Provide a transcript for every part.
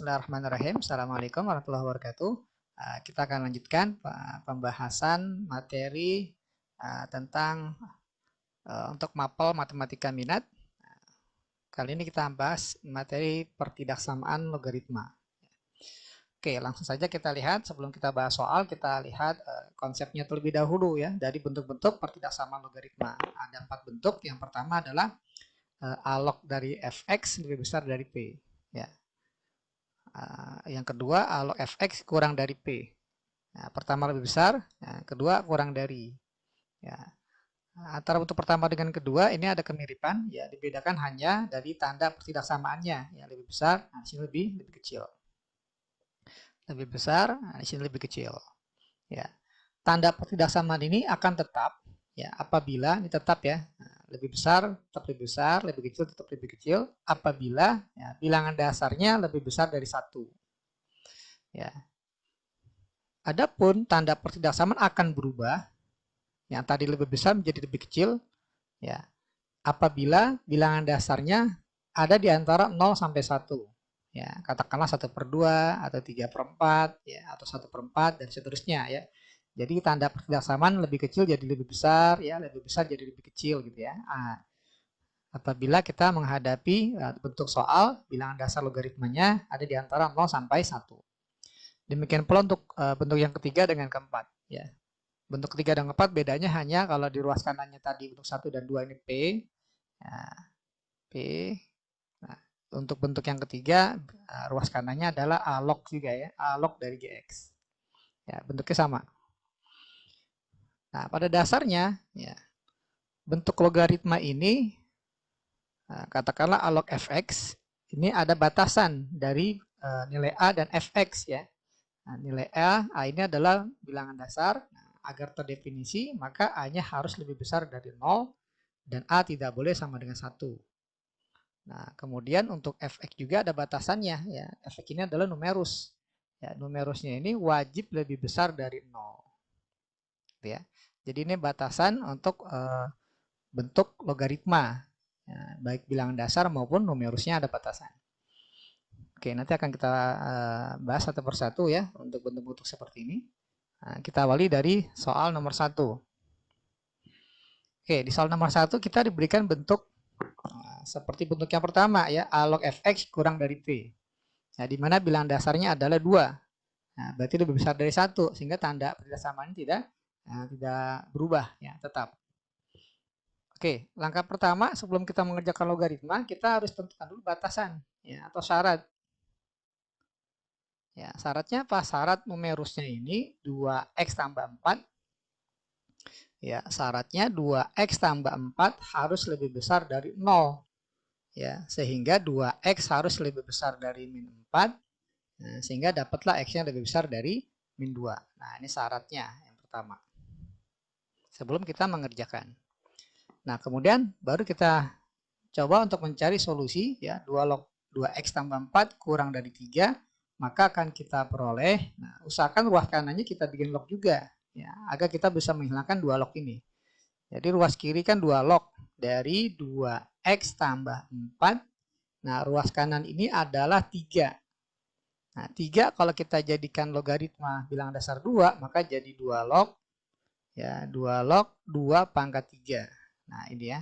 Bismillahirrahmanirrahim. Assalamualaikum warahmatullahi wabarakatuh. Kita akan lanjutkan pembahasan materi tentang untuk mapel matematika minat. Kali ini kita bahas materi pertidaksamaan logaritma. Oke, langsung saja kita lihat. Sebelum kita bahas soal, kita lihat konsepnya terlebih dahulu ya. Dari bentuk-bentuk pertidaksamaan logaritma. Ada 4 bentuk. Yang pertama adalah alog dari fx lebih besar dari p. Ya. Yang kedua, alog fx kurang dari p. Nah, pertama lebih besar, nah, kedua kurang dari. Ya. Antara bentuk pertama dengan kedua ini ada kemiripan, ya dibedakan hanya dari tanda pertidaksamaannya. Ya, lebih besar, nah, di sini lebih kecil. Lebih besar, nah, di sini lebih kecil. Ya. Tanda pertidaksamaan ini akan tetap, ya apabila ini tetap ya. Nah, lebih besar tetap lebih besar, lebih kecil tetap lebih kecil apabila ya, bilangan dasarnya lebih besar dari 1. Ya. Adapun tanda pertidaksamaan akan berubah, yang tadi lebih besar menjadi lebih kecil, ya apabila bilangan dasarnya ada di antara 0 sampai 1. Ya, katakanlah 1/2 atau 3/4 ya, atau 1/4 dan seterusnya ya. Jadi tanda pertidaksamaan lebih kecil jadi lebih besar, ya lebih besar jadi lebih kecil gitu ya. Apabila kita menghadapi bentuk soal bilangan dasar logaritmanya ada di antara 0 sampai 1. Demikian pula untuk bentuk yang ketiga dengan keempat. Ya. Bentuk ketiga dan keempat bedanya hanya kalau di ruas kanannya tadi bentuk 1 dan 2 ini P. Nah, P. Nah, untuk bentuk yang ketiga ruas kanannya adalah alog juga ya, alog dari Gx. Ya, bentuknya sama. Nah, pada dasarnya ya, bentuk logaritma ini katakanlah alog fx ini ada batasan dari nilai a dan fx ya. Nah, nilai a ini adalah bilangan dasar. Nah, agar terdefinisi maka a-nya harus lebih besar dari 0 dan a tidak boleh sama dengan 1. Nah, kemudian untuk fx juga ada batasannya ya. Fx ini adalah numerus. Ya, numerusnya ini wajib lebih besar dari 0. Ya. Jadi ini batasan untuk bentuk logaritma. Ya, baik bilangan dasar maupun numerusnya ada batasan. Oke, nanti akan kita bahas satu persatu ya untuk bentuk-bentuk seperti ini. Nah, kita awali dari soal nomor 1. Oke, di soal nomor 1 kita diberikan bentuk seperti bentuk yang pertama ya, alog fx kurang dari p. Nah, di mana bilangan dasarnya adalah 2. Nah, berarti lebih besar dari 1 sehingga tanda persamaan tidak berubah ya, tetap. Oke, langkah pertama sebelum kita mengerjakan logaritma, kita harus tentukan dulu batasan ya atau syarat. Ya, syaratnya apa? Syarat numerusnya ini 2x tambah 4. Ya, syaratnya 2x tambah 4 harus lebih besar dari 0. Ya, sehingga 2x harus lebih besar dari min 4. Nah, sehingga dapatlah x-nya lebih besar dari min 2. Nah, ini syaratnya yang pertama. Sebelum kita mengerjakan. Nah, kemudian baru kita coba untuk mencari solusi ya, 2 log 2x tambah 4 kurang dari 3, maka akan kita peroleh. Nah, usahakan ruas kanannya kita bikin log juga ya, agar kita bisa menghilangkan 2 log ini. Jadi ruas kiri kan 2 log dari 2x tambah 4. Nah, ruas kanan ini adalah 3. Nah, 3 kalau kita jadikan logaritma bilangan dasar 2, maka jadi 2 log ya, 2 log 2 pangkat 3. Nah, ini ya.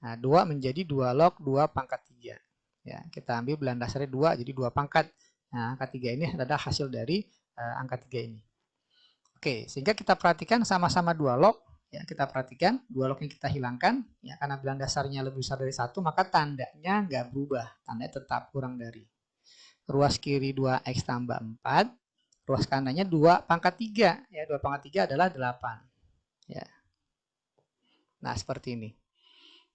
Nah, 2 menjadi 2 log 2 pangkat 3. Ya, kita ambil bilangan dasarnya 2 jadi 2 pangkat. Nah, angka 3 ini adalah hasil dari angka 3 ini. Oke, sehingga kita perhatikan sama-sama 2 log. Ya, kita perhatikan 2 log yang kita hilangkan ya, karena bilangan dasarnya lebih besar dari 1, maka tandanya nggak berubah, tandanya tetap kurang dari. Ruas kiri 2x tambah 4, ruas kanannya 2 pangkat 3 ya, 2 pangkat 3 adalah 8 ya. Nah, seperti ini.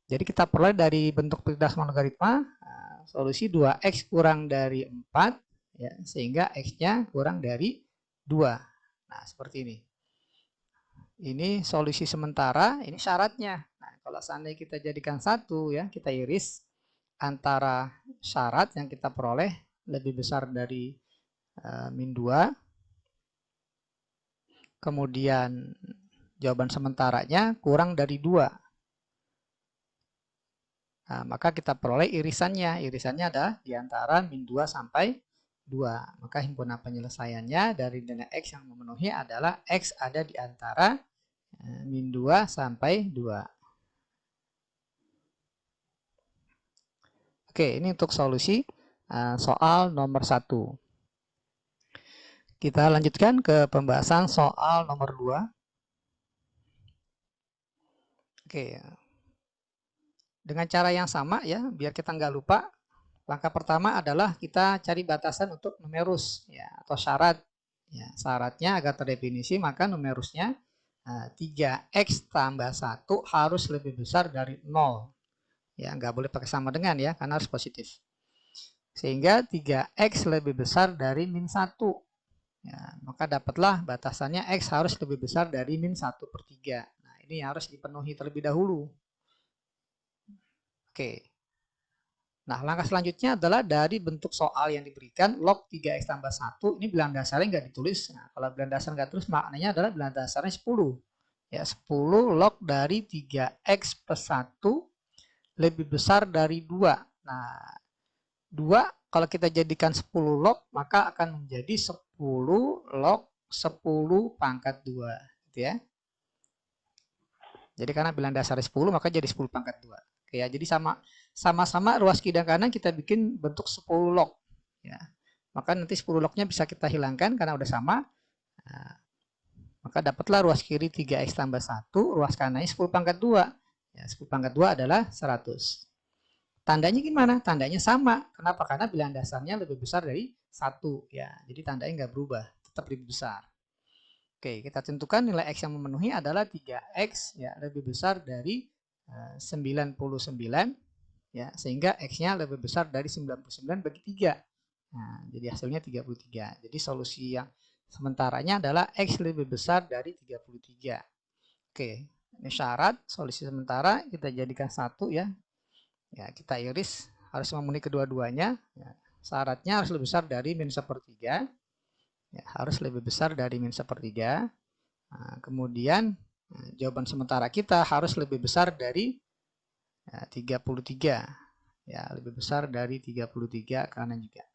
Jadi kita peroleh dari bentuk pertidaksamaan logaritma solusi 2x kurang dari 4 ya, sehingga x-nya kurang dari 2. Nah, seperti ini. Ini solusi sementara, ini syaratnya. Nah, kalau seandainya kita jadikan 1 ya, kita iris antara syarat yang kita peroleh lebih besar dari min 2. Kemudian jawaban sementaranya kurang dari 2. Nah, maka kita peroleh irisannya. Irisannya ada di antara min 2 sampai 2. Maka himpunan penyelesaiannya dari nilai X yang memenuhi adalah X ada di antara min 2 sampai 2. Oke, ini untuk solusi soal nomor 1. Kita lanjutkan ke pembahasan soal nomor 2. Oke, dengan cara yang sama ya, biar kita nggak lupa. Langkah pertama adalah kita cari batasan untuk numerus ya, atau syarat. Ya, syaratnya agar terdefinisi maka numerusnya 3x tambah 1 harus lebih besar dari 0. Ya, nggak boleh pakai sama dengan ya, karena harus positif. Sehingga 3x lebih besar dari min 1. Ya, maka dapatlah batasannya x harus lebih besar dari min 1/3. Nah, ini harus dipenuhi terlebih dahulu. Oke. Nah, langkah selanjutnya adalah dari bentuk soal yang diberikan log 3x tambah 1, ini bilangan dasarnya nggak ditulis. Nah, kalau bilangan dasar nggak tulis, maknanya adalah bilangan dasarnya 10. Ya, 10 log dari 3x plus 1 lebih besar dari 2. Nah, 2 kalau kita jadikan 10 log, maka akan menjadi 10 log 10 pangkat 2. Gitu ya. Jadi karena bilangan dasarnya 10, maka jadi 10 pangkat 2. Oke ya, jadi sama-sama ruas kiri dan kanan kita bikin bentuk 10 log. Ya. Maka nanti 10 lognya bisa kita hilangkan karena udah sama. Nah, maka dapatlah ruas kiri 3x tambah 1, ruas kanannya 10 pangkat 2. Ya, 10 pangkat 2 adalah 100. Tandanya gimana? Tandanya sama. Kenapa? Karena bilangan dasarnya lebih besar dari 1. Ya, jadi tandanya nggak berubah, tetap lebih besar. Oke, kita tentukan nilai X yang memenuhi adalah 3X ya, lebih besar dari 99 ya, sehingga X-nya lebih besar dari 99 bagi 3. Nah, jadi hasilnya 33. Jadi solusi yang sementaranya adalah X lebih besar dari 33. Oke, ini syarat solusi sementara kita jadikan 1 ya. Ya, kita iris harus memenuhi kedua-duanya. Ya, syaratnya harus lebih besar dari min 1/3. Ya, harus lebih besar dari min 1/3. Nah, kemudian jawaban sementara kita harus lebih besar dari 33. Ya, lebih besar dari 33 kanan juga.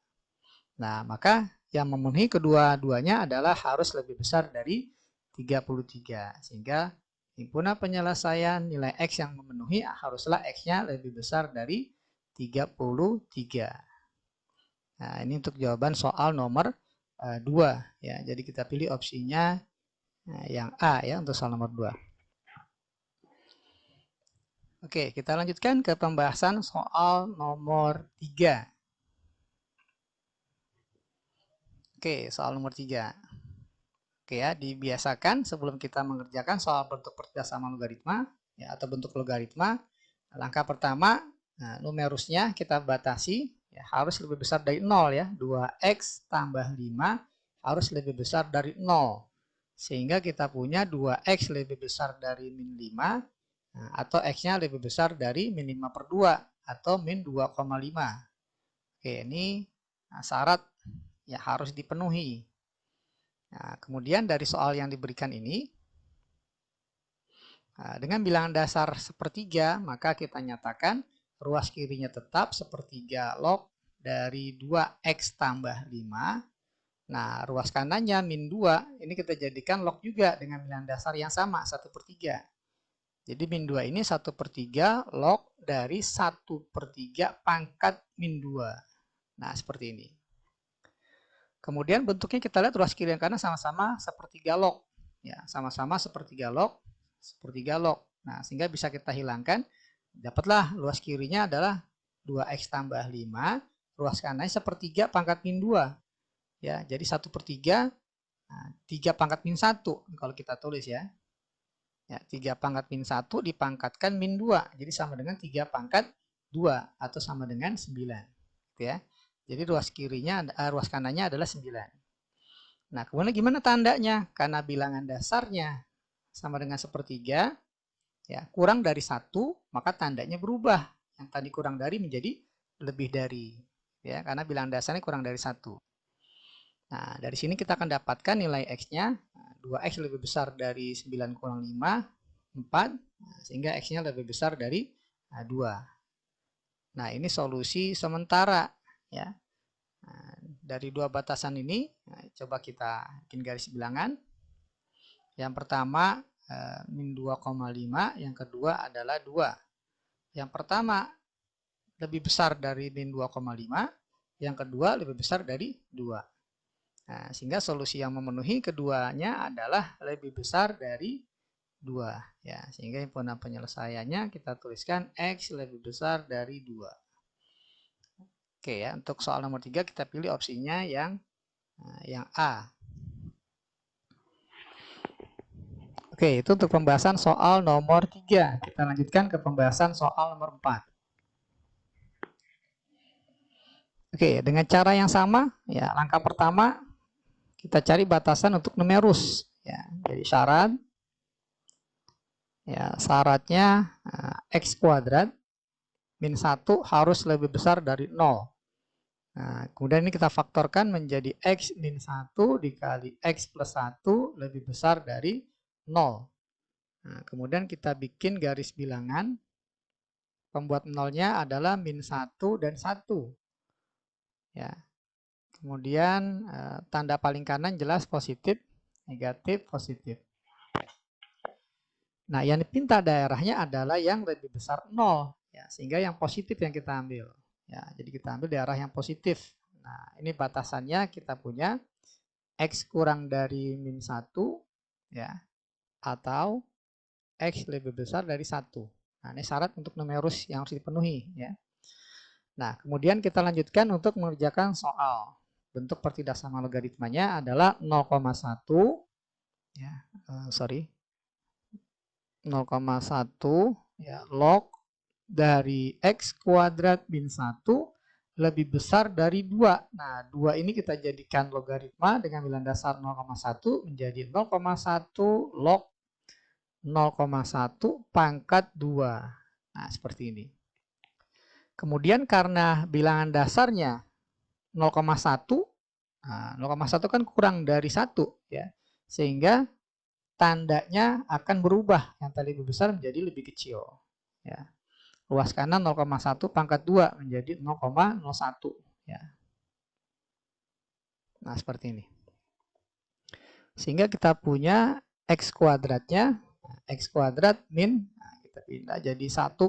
Nah, maka yang memenuhi kedua-duanya adalah harus lebih besar dari 33. Sehingga himpunan penyelesaian nilai X yang memenuhi haruslah X-nya lebih besar dari 33. Nah, ini untuk jawaban soal nomor 2. Ya, jadi kita pilih opsinya yang A ya untuk soal nomor 2. Oke, kita lanjutkan ke pembahasan soal nomor 3. Oke, soal nomor 3. Oke ya, dibiasakan sebelum kita mengerjakan soal bentuk pertemuan logaritma ya, atau bentuk logaritma, langkah pertama numerusnya kita batasi ya, harus lebih besar dari 0 ya. 2x tambah 5 harus lebih besar dari 0. Sehingga kita punya 2x lebih besar dari min 5 atau x-nya lebih besar dari min 5/2 atau min 2,5. Oke, ini syarat ya harus dipenuhi. Nah, kemudian dari soal yang diberikan ini, dengan bilangan dasar 1/3, maka kita nyatakan ruas kirinya tetap 1/3 log dari 2x tambah 5. Nah, ruas kanannya min 2, ini kita jadikan log juga dengan bilangan dasar yang sama, 1/3. Jadi min 2 ini 1/3 log dari 1/3 pangkat min 2. Nah, seperti ini. Kemudian bentuknya kita lihat ruas kiri dan kanan sama-sama 1/3 log. Ya, sama-sama 1/3 log, 1/3 log. Nah, sehingga bisa kita hilangkan. Dapatlah ruas kirinya adalah 2x tambah 5, ruas kanannya 1/3 pangkat min 2. Ya, jadi 1/3 3 pangkat min 1 kalau kita tulis ya. Ya, 3 pangkat min 1 dipangkatkan min 2. Jadi sama dengan 3 pangkat 2 atau sama dengan 9. Gitu ya. Jadi ruas kirinya, ruas kanannya adalah 9. Nah, kemudian gimana tandanya? Karena bilangan dasarnya sama dengan 1/3, ya, kurang dari 1, maka tandanya berubah. Yang tadi kurang dari menjadi lebih dari. Ya, karena bilangan dasarnya kurang dari 1. Nah, dari sini kita akan dapatkan nilai X-nya. 2X lebih besar dari 9 kurang 5, 4. Sehingga X-nya lebih besar dari 2. Nah, ini solusi sementara. Ya. Nah, dari dua batasan ini, coba kita bikin garis bilangan. Yang pertama min 2,5, yang kedua adalah 2. Yang pertama lebih besar dari min 2,5, yang kedua lebih besar dari 2. Nah, sehingga solusi yang memenuhi keduanya adalah lebih besar dari 2. Ya, sehingga himpunan penyelesaiannya kita tuliskan X lebih besar dari 2. Oke ya, untuk soal nomor 3 kita pilih opsinya yang A. Oke, itu untuk pembahasan soal nomor 3. Kita lanjutkan ke pembahasan soal nomor 4. Oke, dengan cara yang sama, ya langkah pertama kita cari batasan untuk numerus. Ya, jadi syaratnya X kuadrat min 1 harus lebih besar dari 0. Nah, kemudian ini kita faktorkan menjadi X min 1 dikali X plus 1 lebih besar dari 0. Nah, kemudian kita bikin garis bilangan. Pembuat nolnya adalah min 1 dan 1. Ya. Kemudian tanda paling kanan jelas positif, negatif, positif. Nah, yang dipinta daerahnya adalah yang lebih besar 0. Ya, sehingga yang positif yang kita ambil. Ya, jadi kita ambil daerah yang positif. Nah, ini batasannya kita punya X kurang dari min 1, ya, atau X lebih besar dari 1. Nah, ini syarat untuk numerus yang harus dipenuhi. Ya. Nah, kemudian kita lanjutkan untuk mengerjakan soal. Bentuk pertidaksamaan logaritmanya adalah 0,1 ya, 0,1 ya, log dari X kuadrat min 1 lebih besar dari 2. Nah, 2 ini kita jadikan logaritma dengan bilangan dasar 0,1 menjadi 0,1 log 0,1 pangkat 2. Nah, seperti ini. Kemudian karena bilangan dasarnya 0,1, nah 0,1 kan kurang dari 1 ya. Sehingga tandanya akan berubah, yang tadi lebih besar menjadi lebih kecil ya. Luas kanan 0,1 pangkat 2 menjadi 0,01 ya. Nah, seperti ini. Sehingga kita punya X kuadratnya, X kuadrat min, nah, kita pindah jadi 1,01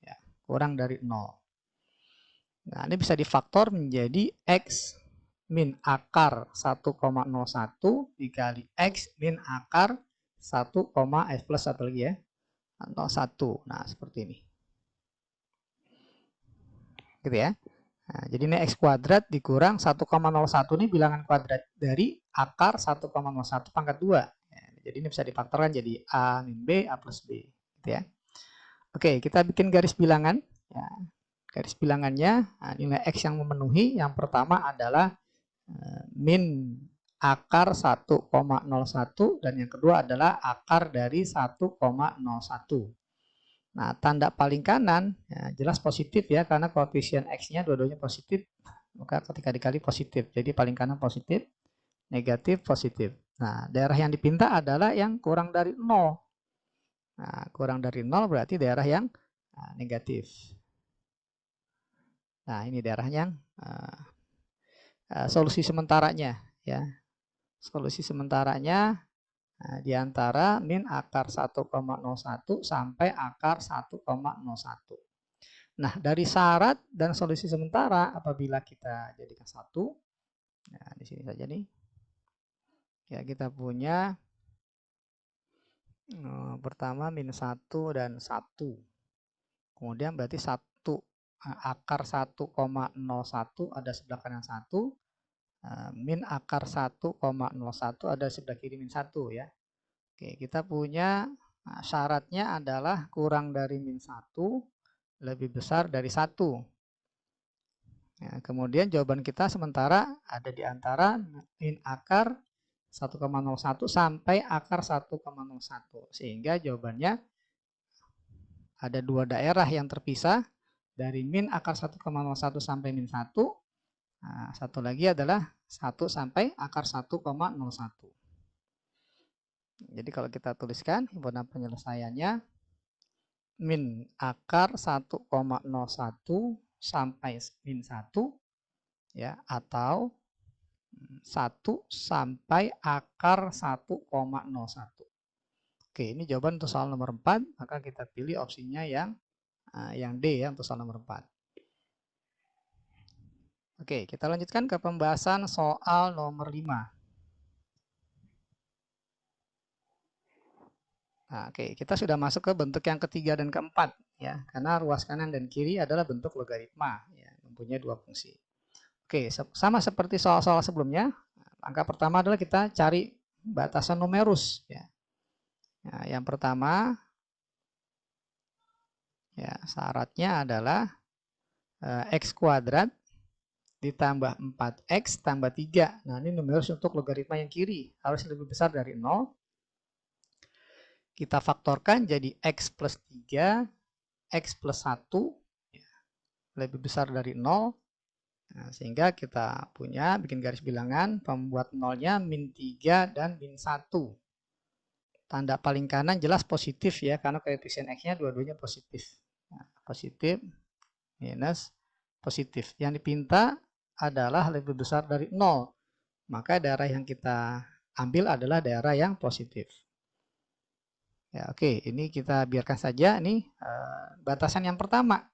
ya, kurang dari 0. Nah, ini bisa difaktor menjadi X min akar 1,01 dikali X min akar 1, X plus 1 lagi ya, 0,1. Nah, seperti ini. Gitu ya. Nah, jadi ini X kuadrat dikurang 1,01 ini bilangan kuadrat dari akar 1,01 pangkat 2. Ya, jadi ini bisa difaktorkan jadi A min B, A plus B. Gitu ya. Oke, kita bikin garis bilangan. Ya. Garis bilangannya, nah, nilai X yang memenuhi yang pertama adalah min akar 1,01 dan yang kedua adalah akar dari 1,01. Nah, tanda paling kanan ya, jelas positif ya, karena koefisien X-nya dua-duanya positif, maka ketika dikali positif. Jadi paling kanan positif, negatif, positif. Nah, daerah yang dipinta adalah yang kurang dari 0. Nah, kurang dari 0 berarti daerah yang negatif. Nah, ini daerah yang solusi sementaranya ya. Solusi sementaranya di antara min akar 1,01 sampai akar 1,01. Nah, dari syarat dan solusi sementara apabila kita jadikan 1, nah di sini saja nih. Ya, kita punya pertama min 1 dan 1. Kemudian berarti 1 akar 1,01 ada sebelah kanan 1, min akar 1,01 ada sebelah kiri min 1 ya. Oke, kita punya syaratnya adalah kurang dari min 1 lebih besar dari 1. Ya, kemudian jawaban kita sementara ada di antara min akar 1,01 sampai akar 1,01. Sehingga jawabannya ada dua daerah yang terpisah dari min akar 1,01 sampai min 1. Nah, satu lagi adalah 1 sampai akar 1,01. Jadi kalau kita tuliskan himpunan penyelesaiannya min akar 1,01 sampai min 1 ya, atau 1 sampai akar 1,01. Oke, ini jawaban untuk soal nomor 4, maka kita pilih opsinya yang D ya untuk soal nomor 4. Oke, kita lanjutkan ke pembahasan soal nomor 5. Nah, oke, kita sudah masuk ke bentuk yang ketiga dan keempat ya, karena ruas kanan dan kiri adalah bentuk logaritma ya, mempunyai dua fungsi. Oke, sama seperti soal-soal sebelumnya, langkah pertama adalah kita cari batasan numerus ya. Nah, yang pertama ya, syaratnya adalah x kuadrat ditambah 4x tambah 3. Nah, ini numerus untuk logaritma yang kiri harus lebih besar dari 0. Kita faktorkan jadi x plus 3, x plus 1 lebih besar dari 0. Nah, sehingga kita punya bikin garis bilangan, pembuat nolnya min 3 dan min 1. Tanda paling kanan jelas positif ya, karena koefisien x-nya dua-duanya positif. Nah, positif minus positif. Yang dipinta adalah lebih besar dari 0. Maka daerah yang kita ambil adalah daerah yang positif. Ya, oke, ini kita biarkan saja. Ini batasan yang pertama.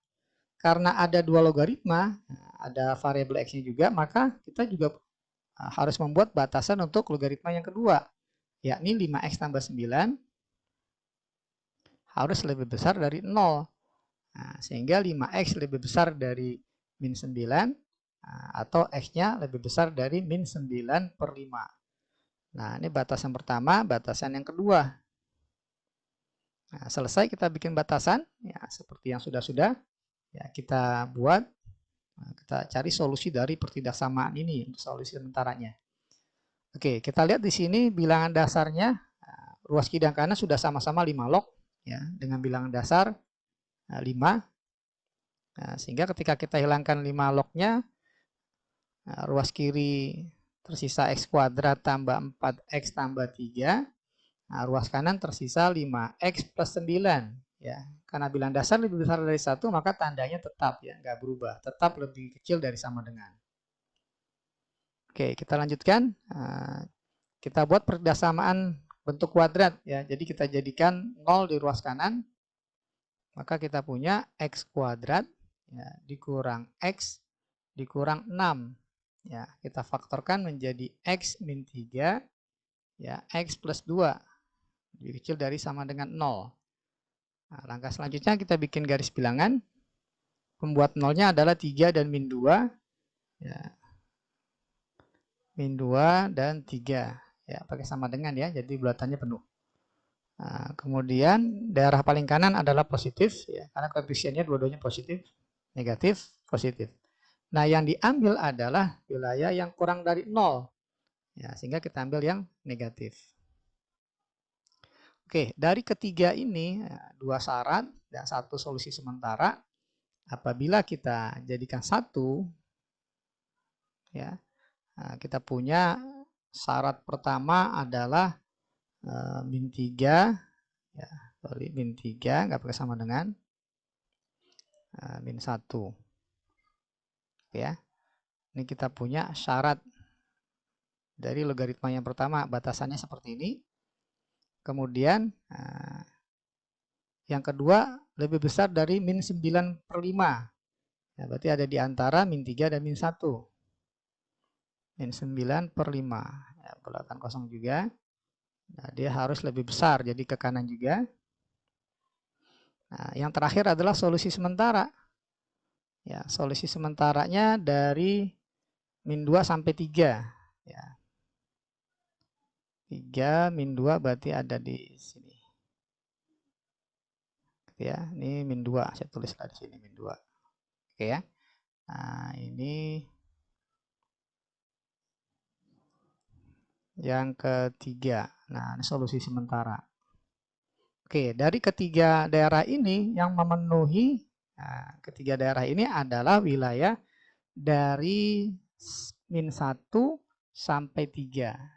Karena ada dua logaritma, ada variabel x-nya juga, maka kita juga harus membuat batasan untuk logaritma yang kedua, yakni 5x tambah 9 harus lebih besar dari 0. Nah, sehingga 5x lebih besar dari min 9, atau x-nya lebih besar dari min 9 per 5. Nah, ini batasan pertama, batasan yang kedua. Nah, selesai kita bikin batasan, ya seperti yang sudah-sudah, ya kita buat, kita cari solusi dari pertidaksamaan ini untuk solusi sementaranya. Oke, kita lihat di sini bilangan dasarnya, ruas kiri dan kanan sudah sama-sama 5 log, ya dengan bilangan dasar 5. Nah, sehingga ketika kita hilangkan 5 lognya, ruas kiri tersisa x kuadrat tambah 4x tambah 3. Nah, ruas kanan tersisa 5x plus 9 ya. Karena bilangan dasar lebih besar dari 1, maka tandanya tetap ya, nggak berubah, tetap lebih kecil dari sama dengan. Oke, kita lanjutkan. Kita buat perdasamaan bentuk kuadrat ya. Jadi kita jadikan 0 di ruas kanan, maka kita punya x kuadrat ya, dikurang x dikurang 6 ya. Kita faktorkan menjadi x min 3 ya, x plus 2 lebih kecil dari sama dengan 0. Nah, langkah selanjutnya kita bikin garis bilangan. Pembuat nolnya adalah 3 dan min 2. Ya. Min 2 dan 3. Ya, pakai sama dengan ya, jadi bulatannya penuh. Nah, kemudian daerah paling kanan adalah positif, ya, karena koefisiennya dua-duanya positif, negatif, positif. Nah, yang diambil adalah wilayah yang kurang dari 0. Ya, sehingga kita ambil yang negatif. Oke, dari ketiga ini, dua syarat dan satu solusi sementara. Apabila kita jadikan satu, ya, kita punya syarat pertama adalah min 3, ya, sorry, min 3 nggak pakai sama dengan min 1. Ya, ini kita punya syarat dari logaritma yang pertama, batasannya seperti ini. Kemudian yang kedua lebih besar dari min 9 per 5. Ya, berarti ada di antara min 3 dan min 1. Min 9 per 5. Ya, bulatan kosong juga. Nah, dia harus lebih besar, jadi ke kanan juga. Nah, yang terakhir adalah solusi sementara. Ya, solusi sementaranya dari min 2 sampai 3. Ya. 3 min 2 berarti ada di sini. Ya, ini min 2, saya tulislah di sini min 2. Oke ya. Nah, ini yang ketiga. Nah, ini solusi sementara. Oke, dari ketiga daerah ini yang memenuhi, nah, ketiga daerah ini adalah wilayah dari min 1 sampai 3.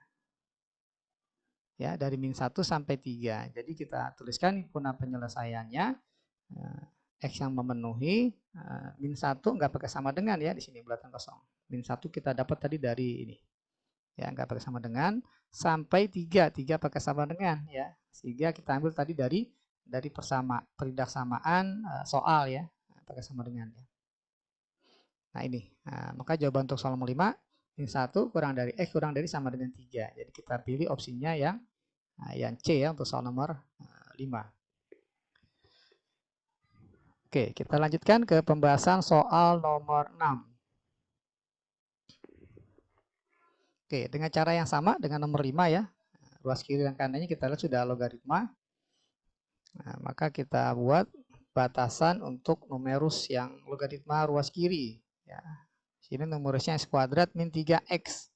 Ya, dari min 1 sampai 3. Jadi kita tuliskan guna penyelesaiannya, x yang memenuhi min 1 nggak pakai sama dengan ya, di sini bulatan kosong. min 1 kita dapat tadi dari ini. Ya, nggak pakai sama dengan, sampai 3 pakai sama dengan, ya. Sehingga kita ambil tadi dari peridak samaan soal, ya, pakai sama dengan, ya. Nah, ini. Maka jawaban untuk soal nomor 5, min 1 kurang dari X kurang dari sama dengan 3. Jadi kita pilih opsinya yang C, ya, untuk soal nomor 5. Oke, kita lanjutkan ke pembahasan soal nomor 6. Oke, dengan cara yang sama dengan nomor 5, ya. Ruas kiri dan kanannya kita lihat sudah logaritma. Nah, maka kita buat batasan untuk numerus yang logaritma ruas kiri, ya. Sini numerusnya x kuadrat min 3x.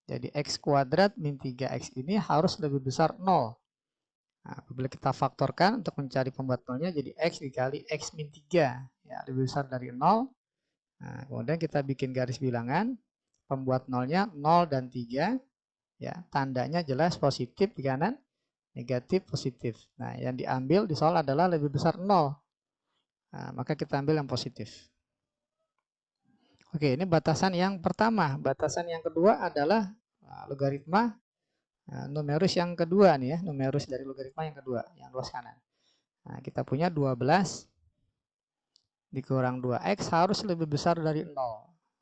Jadi x kuadrat min 3x ini harus lebih besar 0. Nah, apabila kita faktorkan untuk mencari pembuat nolnya, jadi x dikali x min 3, ya, lebih besar dari 0. Nah, kemudian kita bikin garis bilangan, pembuat nolnya 0 dan 3, ya, tandanya jelas positif di kanan, negatif positif. Nah, yang diambil di soal adalah lebih besar 0. Nah, maka kita ambil yang positif. Oke, ini batasan yang pertama. Batasan yang kedua adalah logaritma numerus yang kedua nih, ya, numerus dari logaritma yang kedua, yang luas kanan. Nah, kita punya 12 dikurang 2x harus lebih besar dari 0.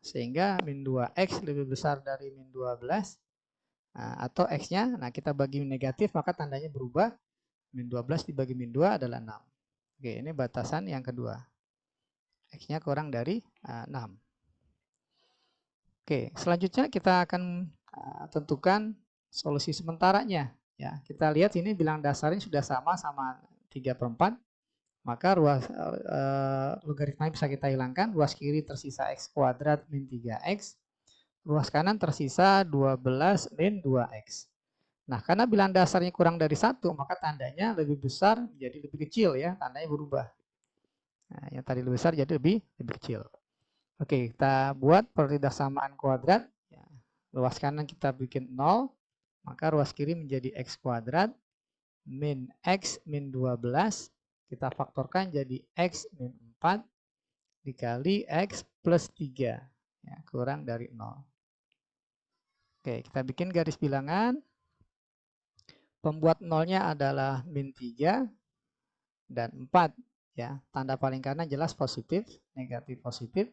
Sehingga min 2x lebih besar dari min 12. Atau x-nya, nah kita bagi negatif maka tandanya berubah. Min 12 dibagi min 2 adalah 6. Oke, ini batasan yang kedua. X-nya kurang dari 6. Oke, selanjutnya kita akan tentukan solusi sementaranya, ya. Kita lihat ini bilang dasarnya sudah sama 3/4, maka ruas logaritma bisa kita hilangkan. Ruas kiri tersisa x kuadrat min 3x, ruas kanan tersisa 12 min 2x. Nah, karena bilang dasarnya kurang dari 1, maka tandanya lebih besar jadi lebih kecil, ya, tandanya berubah. Nah, yang tadi lebih besar jadi lebih kecil. Oke, kita buat peridak samaan kuadrat. Ruas kanan kita bikin 0, maka ruas kiri menjadi x kuadrat min x min 12, kita faktorkan jadi x min 4 dikali x plus 3, ya, kurang dari 0. Oke, kita bikin garis bilangan. Pembuat nolnya adalah min 3 dan 4, ya. Tanda paling kanan jelas positif, negatif positif.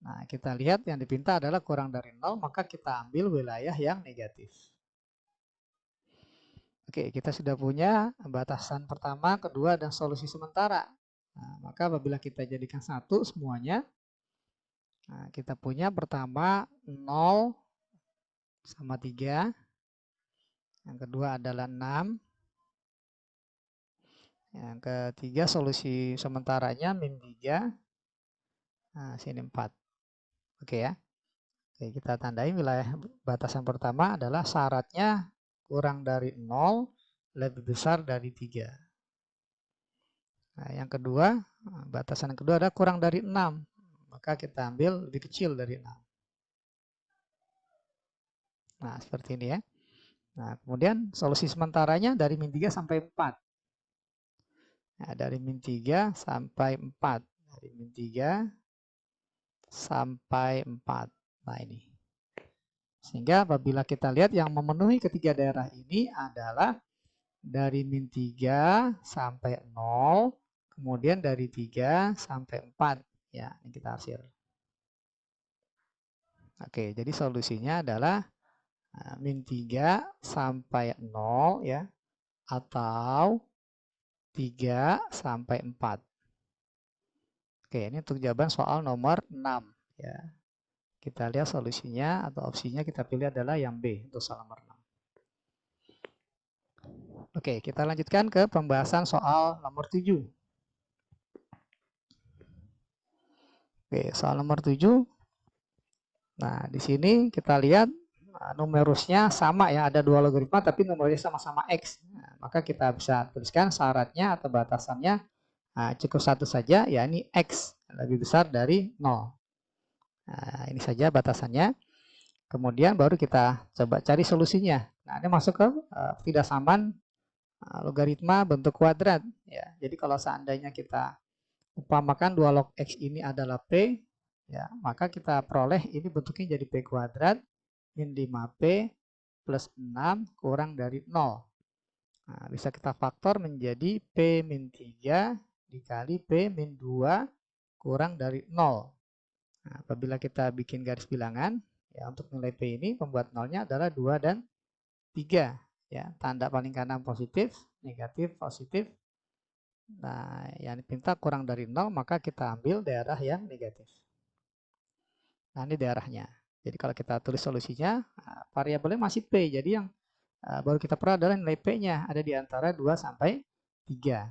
Nah, kita lihat yang dipinta adalah kurang dari 0, maka kita ambil wilayah yang negatif. Oke, kita sudah punya batasan pertama, kedua, dan solusi sementara. Nah, maka apabila kita jadikan satu semuanya, nah, kita punya pertama 0 sama 3. Yang kedua adalah 6. Yang ketiga solusi sementaranya min 3. Nah, sini 4. Oke, ya. Oke, kita tandai wilayah batasan pertama adalah syaratnya kurang dari 0 lebih besar dari 3. Nah, yang kedua, batasan yang kedua adalah kurang dari 6. Maka kita ambil lebih kecil dari 6. Nah, seperti ini, ya. Nah, kemudian solusi sementaranya dari min 3 sampai 4. Nah, dari min 3 sampai 4. Dari min 3 sampai 4. Nah, ini. Sehingga apabila kita lihat yang memenuhi ketiga daerah ini adalah dari min 3 sampai 0, kemudian dari 3 sampai 4. Ya, ini kita arsir. Oke, jadi solusinya adalah min 3 sampai 0, ya, atau 3 sampai 4. Oke, ini untuk jawaban soal nomor 6, ya. Kita lihat solusinya atau opsinya kita pilih adalah yang B untuk soal nomor 6. Oke, kita lanjutkan ke pembahasan soal nomor 7. Oke, soal nomor 7. Nah, di sini kita lihat numerusnya sama, ya, ada dua logaritma tapi numerusnya sama-sama X. Nah, maka kita bisa tuliskan syaratnya atau batasannya cukup satu saja, ya, ini X lebih besar dari 0. Nah, ini saja batasannya. Kemudian baru kita coba cari solusinya. Nah, ini masuk ke ketidaksamaan logaritma bentuk kuadrat, ya. Jadi kalau seandainya kita upamakan 2 log X ini adalah P, ya, maka kita peroleh ini bentuknya jadi P kuadrat min 5P plus 6 kurang dari 0. Nah, bisa kita faktor menjadi P min 3 dikali P min 2 kurang dari 0. Nah, apabila kita bikin garis bilangan, ya untuk nilai P ini pembuat nolnya adalah 2 dan 3. Ya, tanda paling kanan positif, negatif, positif. Nah, yang diminta kurang dari 0, maka kita ambil daerah yang negatif. Nah, ini daerahnya. Jadi kalau kita tulis solusinya, variabelnya masih P. Jadi yang baru kita perlu adalah nilai P-nya. Ada di antara 2 sampai 3.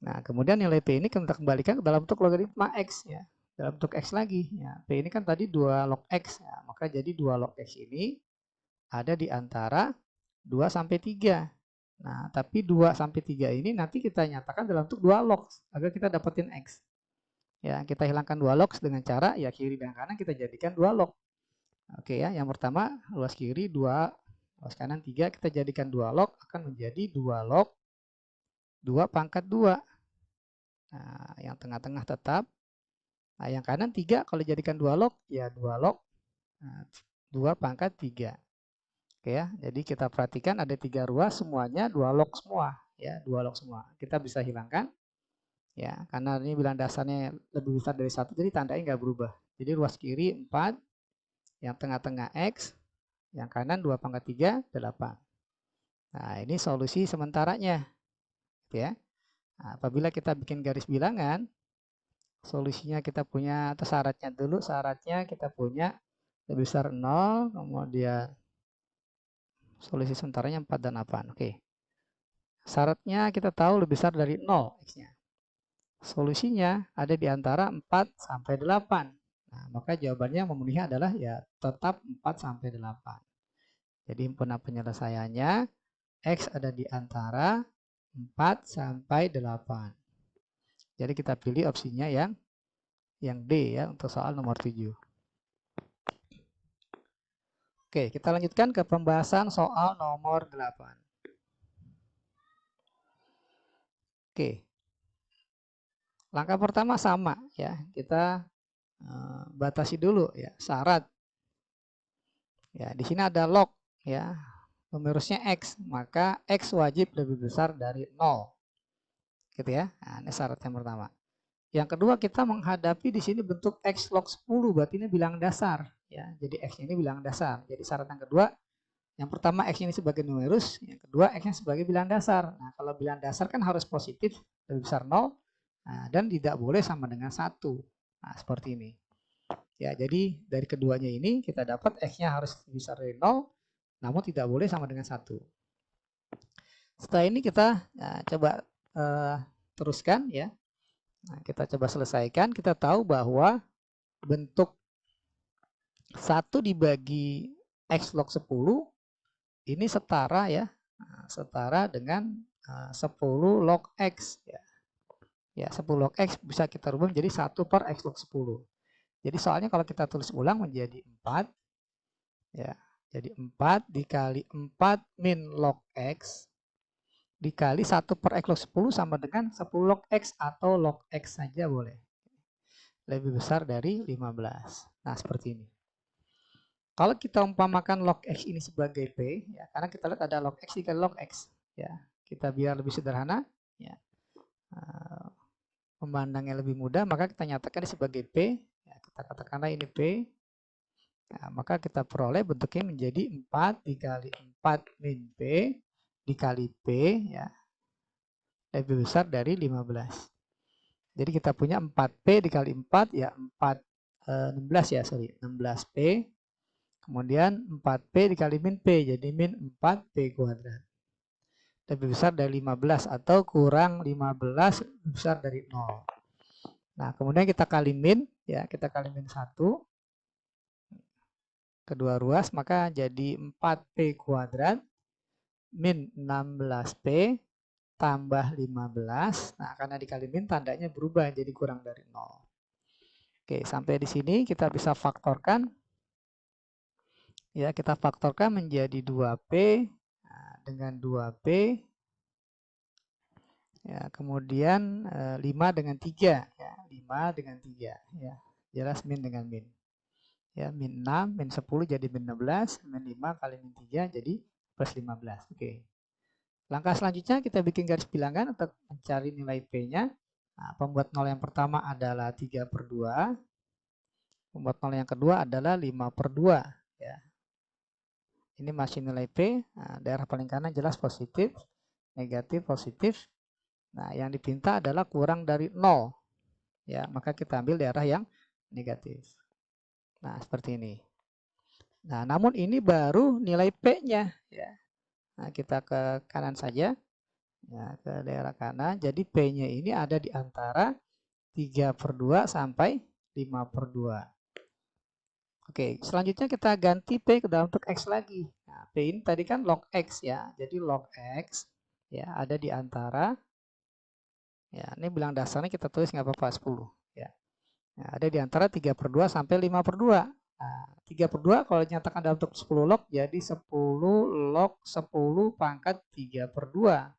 Nah, kemudian nilai P ini kita kembalikan ke dalam bentuk logaritma X. Ya. Dalam bentuk X lagi. Ya. P ini kan tadi 2 log X. Ya. Maka jadi 2 log X ini ada di antara 2 sampai 3. Nah, tapi 2 sampai 3 ini nanti kita nyatakan dalam bentuk 2 log agar kita dapetin X. Ya, kita hilangkan 2 log dengan cara ya kiri dan kanan kita jadikan 2 log. Oke ya, yang pertama luas kiri 2, luas kanan 3, kita jadikan 2 log akan menjadi 2 log 2 pangkat 2. Nah, yang tengah-tengah tetap. Nah, yang kanan 3 kalau jadikan 2 log ya 2 log 2 pangkat 3. Oke ya, jadi kita perhatikan ada 3 ruas semuanya 2 log semua ya, 2 log semua. Kita bisa hilangkan ya, karena ini bilang dasarnya lebih besar dari 1 jadi tandanya nggak berubah. Jadi ruas kiri 4, yang tengah-tengah X, yang kanan 2 pangkat 3 8. Nah, ini solusi sementaranya ya. Nah, apabila kita bikin garis bilangan, solusinya kita punya atau syaratnya dulu, syaratnya kita punya lebih besar 0, kemudian solusi sementaranya 4 dan 8. Oke. Syaratnya kita tahu lebih besar dari 0 X-nya. Solusinya ada di antara 4 sampai 8. Nah, maka jawabannya memenuhi adalah ya tetap 4 sampai 8. Jadi himpunan penyelesaiannya X ada di antara 4 sampai 8. Jadi kita pilih opsinya yang D ya untuk soal nomor 7. Oke, kita lanjutkan ke pembahasan soal nomor 8. Oke. Langkah pertama sama ya, kita batasi dulu ya syarat. Ya, di sini ada log ya. Numerusnya X, maka X wajib lebih besar dari 0. Gitu ya. Nah, ini syarat yang pertama. Yang kedua kita menghadapi di sini bentuk X log 10, berarti ini bilangan dasar ya. Jadi X ini bilangan dasar. Jadi syarat yang kedua, yang pertama X ini sebagai numerus, yang kedua X-nya sebagai bilangan dasar. Nah, kalau bilangan dasar kan harus positif, lebih besar 0, dan tidak boleh sama dengan 1. Nah, seperti ini. Ya, jadi dari keduanya ini kita dapat X-nya harus lebih besar dari 0, namun tidak boleh sama dengan 1. Setelah ini kita coba teruskan ya. Nah, kita coba selesaikan. Kita tahu bahwa bentuk 1 dibagi X log 10 ini setara ya, setara dengan 10 log X ya. Ya, 10 log X bisa kita rubah menjadi 1 per X log 10. Jadi soalnya kalau kita tulis ulang menjadi 4 ya. Jadi 4 dikali 4 min log X dikali 1 per X log 10 sama dengan 10 log X atau log X saja boleh. Lebih besar dari 15. Nah, seperti ini. Kalau kita umpamakan log X ini sebagai P, ya, karena kita lihat ada log X dikali log X. Ya, kita biar lebih sederhana, ya, memandangnya lebih mudah, maka kita nyatakan sebagai P. Ya, kita katakanlah ini P. Nah, maka kita peroleh bentuknya menjadi 4 dikali 4 min P dikali P ya, lebih besar dari 15. Jadi kita punya 4P dikali 4 ya 16 ya, sorry, 16P. Kemudian 4P dikali min P, jadi min 4P kuadrat. Lebih besar dari 15 atau kurang 15 besar dari 0. Nah, kemudian kita kali min, ya kita kali min 1. Kedua ruas, maka jadi 4P kuadrat min 16P tambah 15. Nah, karena dikali min tandanya berubah jadi kurang dari 0. Oke, sampai di sini kita bisa faktorkan. Ya, kita faktorkan menjadi 2P dengan 2P. Ya, kemudian 5 dengan 3 ya, 5 dengan 3 ya. jelas min dengan min. Ya, min 6, min 10 jadi min 16, min 5 kali min 3 jadi plus 15. Oke. Langkah selanjutnya kita bikin garis bilangan untuk mencari nilai P-nya. Nah, pembuat 0 yang pertama adalah 3/2. Pembuat 0 yang kedua adalah 5/2. Ya. Ini masih nilai P. Nah, daerah paling kanan jelas positif, negatif, positif. Nah, yang dipinta adalah kurang dari 0. Ya, maka kita ambil daerah yang negatif. Nah, seperti ini. Nah, namun ini baru nilai P-nya. Ya. Nah, kita ke kanan saja. Ya, ke daerah kanan. Jadi P-nya ini ada di antara 3/2 sampai 5/2. Oke, selanjutnya kita ganti P ke dalam bentuk X lagi. Nah, P ini tadi kan log X ya. Jadi log X ya ada di antara, ya ini bilang dasarnya kita tulis nggak apa-apa 10. Ya. Nah, ada di antara 3/2 sampai 5/2. Nah, 3/2 kalau dinyatakan dalam bentuk 10 log jadi 10 log 10 pangkat 3/2.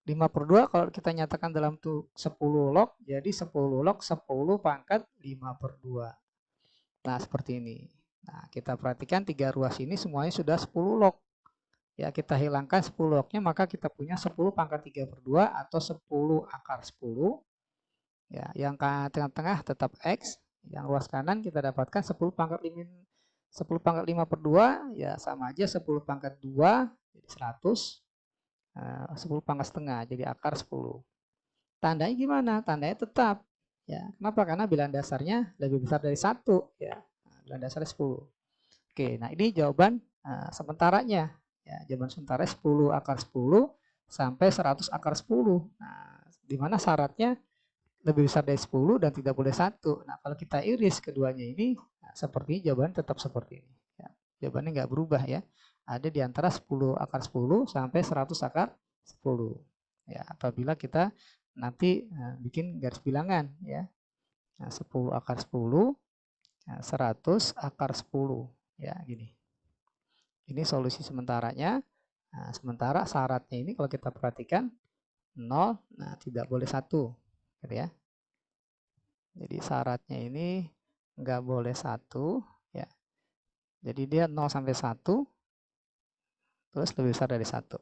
5/2 kalau kita nyatakan dalam bentuk 10 log jadi 10 log 10 pangkat 5/2. Nah, seperti ini. Nah, kita perhatikan 3 ruas ini semuanya sudah 10 log. Ya, kita hilangkan 10 lognya, maka kita punya 10 pangkat 3/2 atau 10 akar 10. Ya, yang tengah-tengah tetap X. Yang ruas kanan kita dapatkan 10 pangkat 5/2, ya sama aja 10 pangkat 2, jadi 100. 10 pangkat setengah, jadi akar 10. Tandanya gimana? Tandanya tetap. Ya, kenapa? Karena bilangan dasarnya lebih besar dari 1. Ya. Bilangan dasarnya 10. Oke, nah ini jawaban sementaranya. Ya, jawaban sementara 10 akar 10 sampai 100 akar 10. Nah, di mana syaratnya lebih besar dari 10 dan tidak boleh 1. Nah, kalau kita iris keduanya ini, nah, seperti jawaban tetap seperti ini. Ya, jawabannya nggak berubah ya. Ada di antara 10 akar 10 sampai 100 akar 10. Ya, apabila kita nanti bikin garis bilangan ya. Nah, 10 akar 10, 100 akar 10. Ya, gini. Ini solusi sementaranya. Nah, sementara syaratnya ini kalau kita perhatikan 0, nah tidak boleh 1. Gitu ya. Jadi syaratnya ini nggak boleh 1. Ya. Jadi dia 0 sampai 1, terus lebih besar dari 1.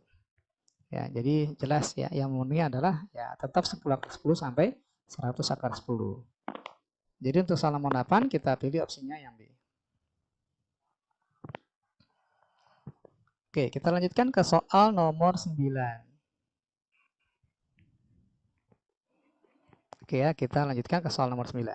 Ya, jadi jelas ya, yang memenuhi adalah ya tetap 10 akar 10 sampai 100 akar 10. Jadi untuk halaman 8 kita pilih opsinya yang B. Oke, kita lanjutkan ke soal nomor 9. Oke ya, kita lanjutkan ke soal nomor 9.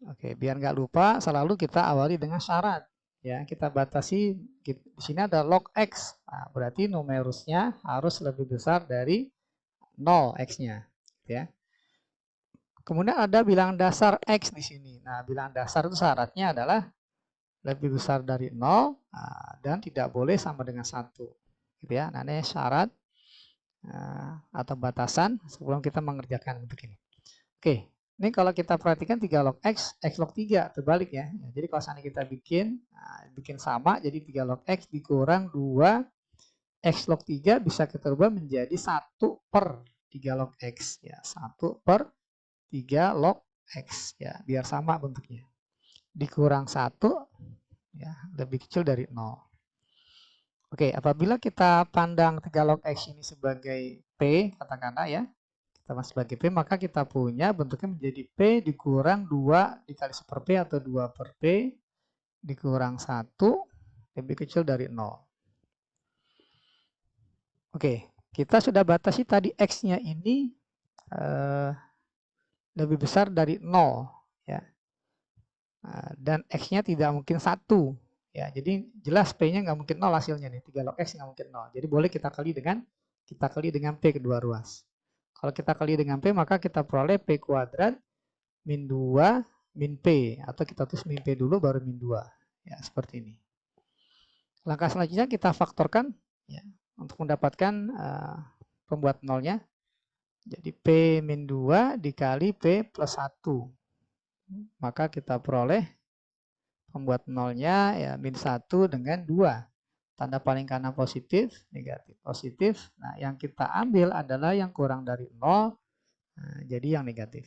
Oke, biar nggak lupa selalu kita awali dengan syarat. Ya, kita batasi di sini ada log X. Nah, berarti numerusnya harus lebih besar dari 0 X-nya, ya. Kemudian ada bilangan dasar X di sini. Nah, bilangan dasar itu syaratnya adalah lebih besar dari 0 dan tidak boleh sama dengan 1. Gitu ya. Nah, ini syarat atau batasan sebelum kita mengerjakan bentuk ini. Oke, ini kalau kita perhatikan 3 log X, X log 3 terbalik ya. Jadi kalau seandainya kita bikin sama, jadi 3 log X dikurang 2 X log 3 bisa kita ubah menjadi 1/3 log X ya, 1/3 log X ya, biar sama bentuknya. Dikurang 1 ya, lebih kecil dari 0. Oke, apabila kita pandang 3 log X ini sebagai P, katakanlah ya, kita sebagai P, maka kita punya bentuknya menjadi P dikurang 2 dikali 1/P atau 2/P dikurang 1 lebih kecil dari 0. Oke, kita sudah batasi tadi X-nya ini lebih besar dari 0 ya. Dan X-nya tidak mungkin 1 ya. Jadi jelas P-nya nggak mungkin 0 hasilnya nih. 3 log X nggak mungkin 0. Jadi boleh kita kali dengan P kedua ruas. Kalau kita kali dengan P maka kita peroleh P kuadrat min 2 min P. Atau kita tulis min P dulu baru min 2. Ya, seperti ini. Langkah selanjutnya kita faktorkan ya, untuk mendapatkan pembuat nolnya. Jadi P min 2 dikali P plus 1. Maka kita peroleh pembuat nolnya ya min 1 dengan 2. Tanda paling kanan positif, negatif, positif. Nah, yang kita ambil adalah yang kurang dari 0. Nah, jadi yang negatif.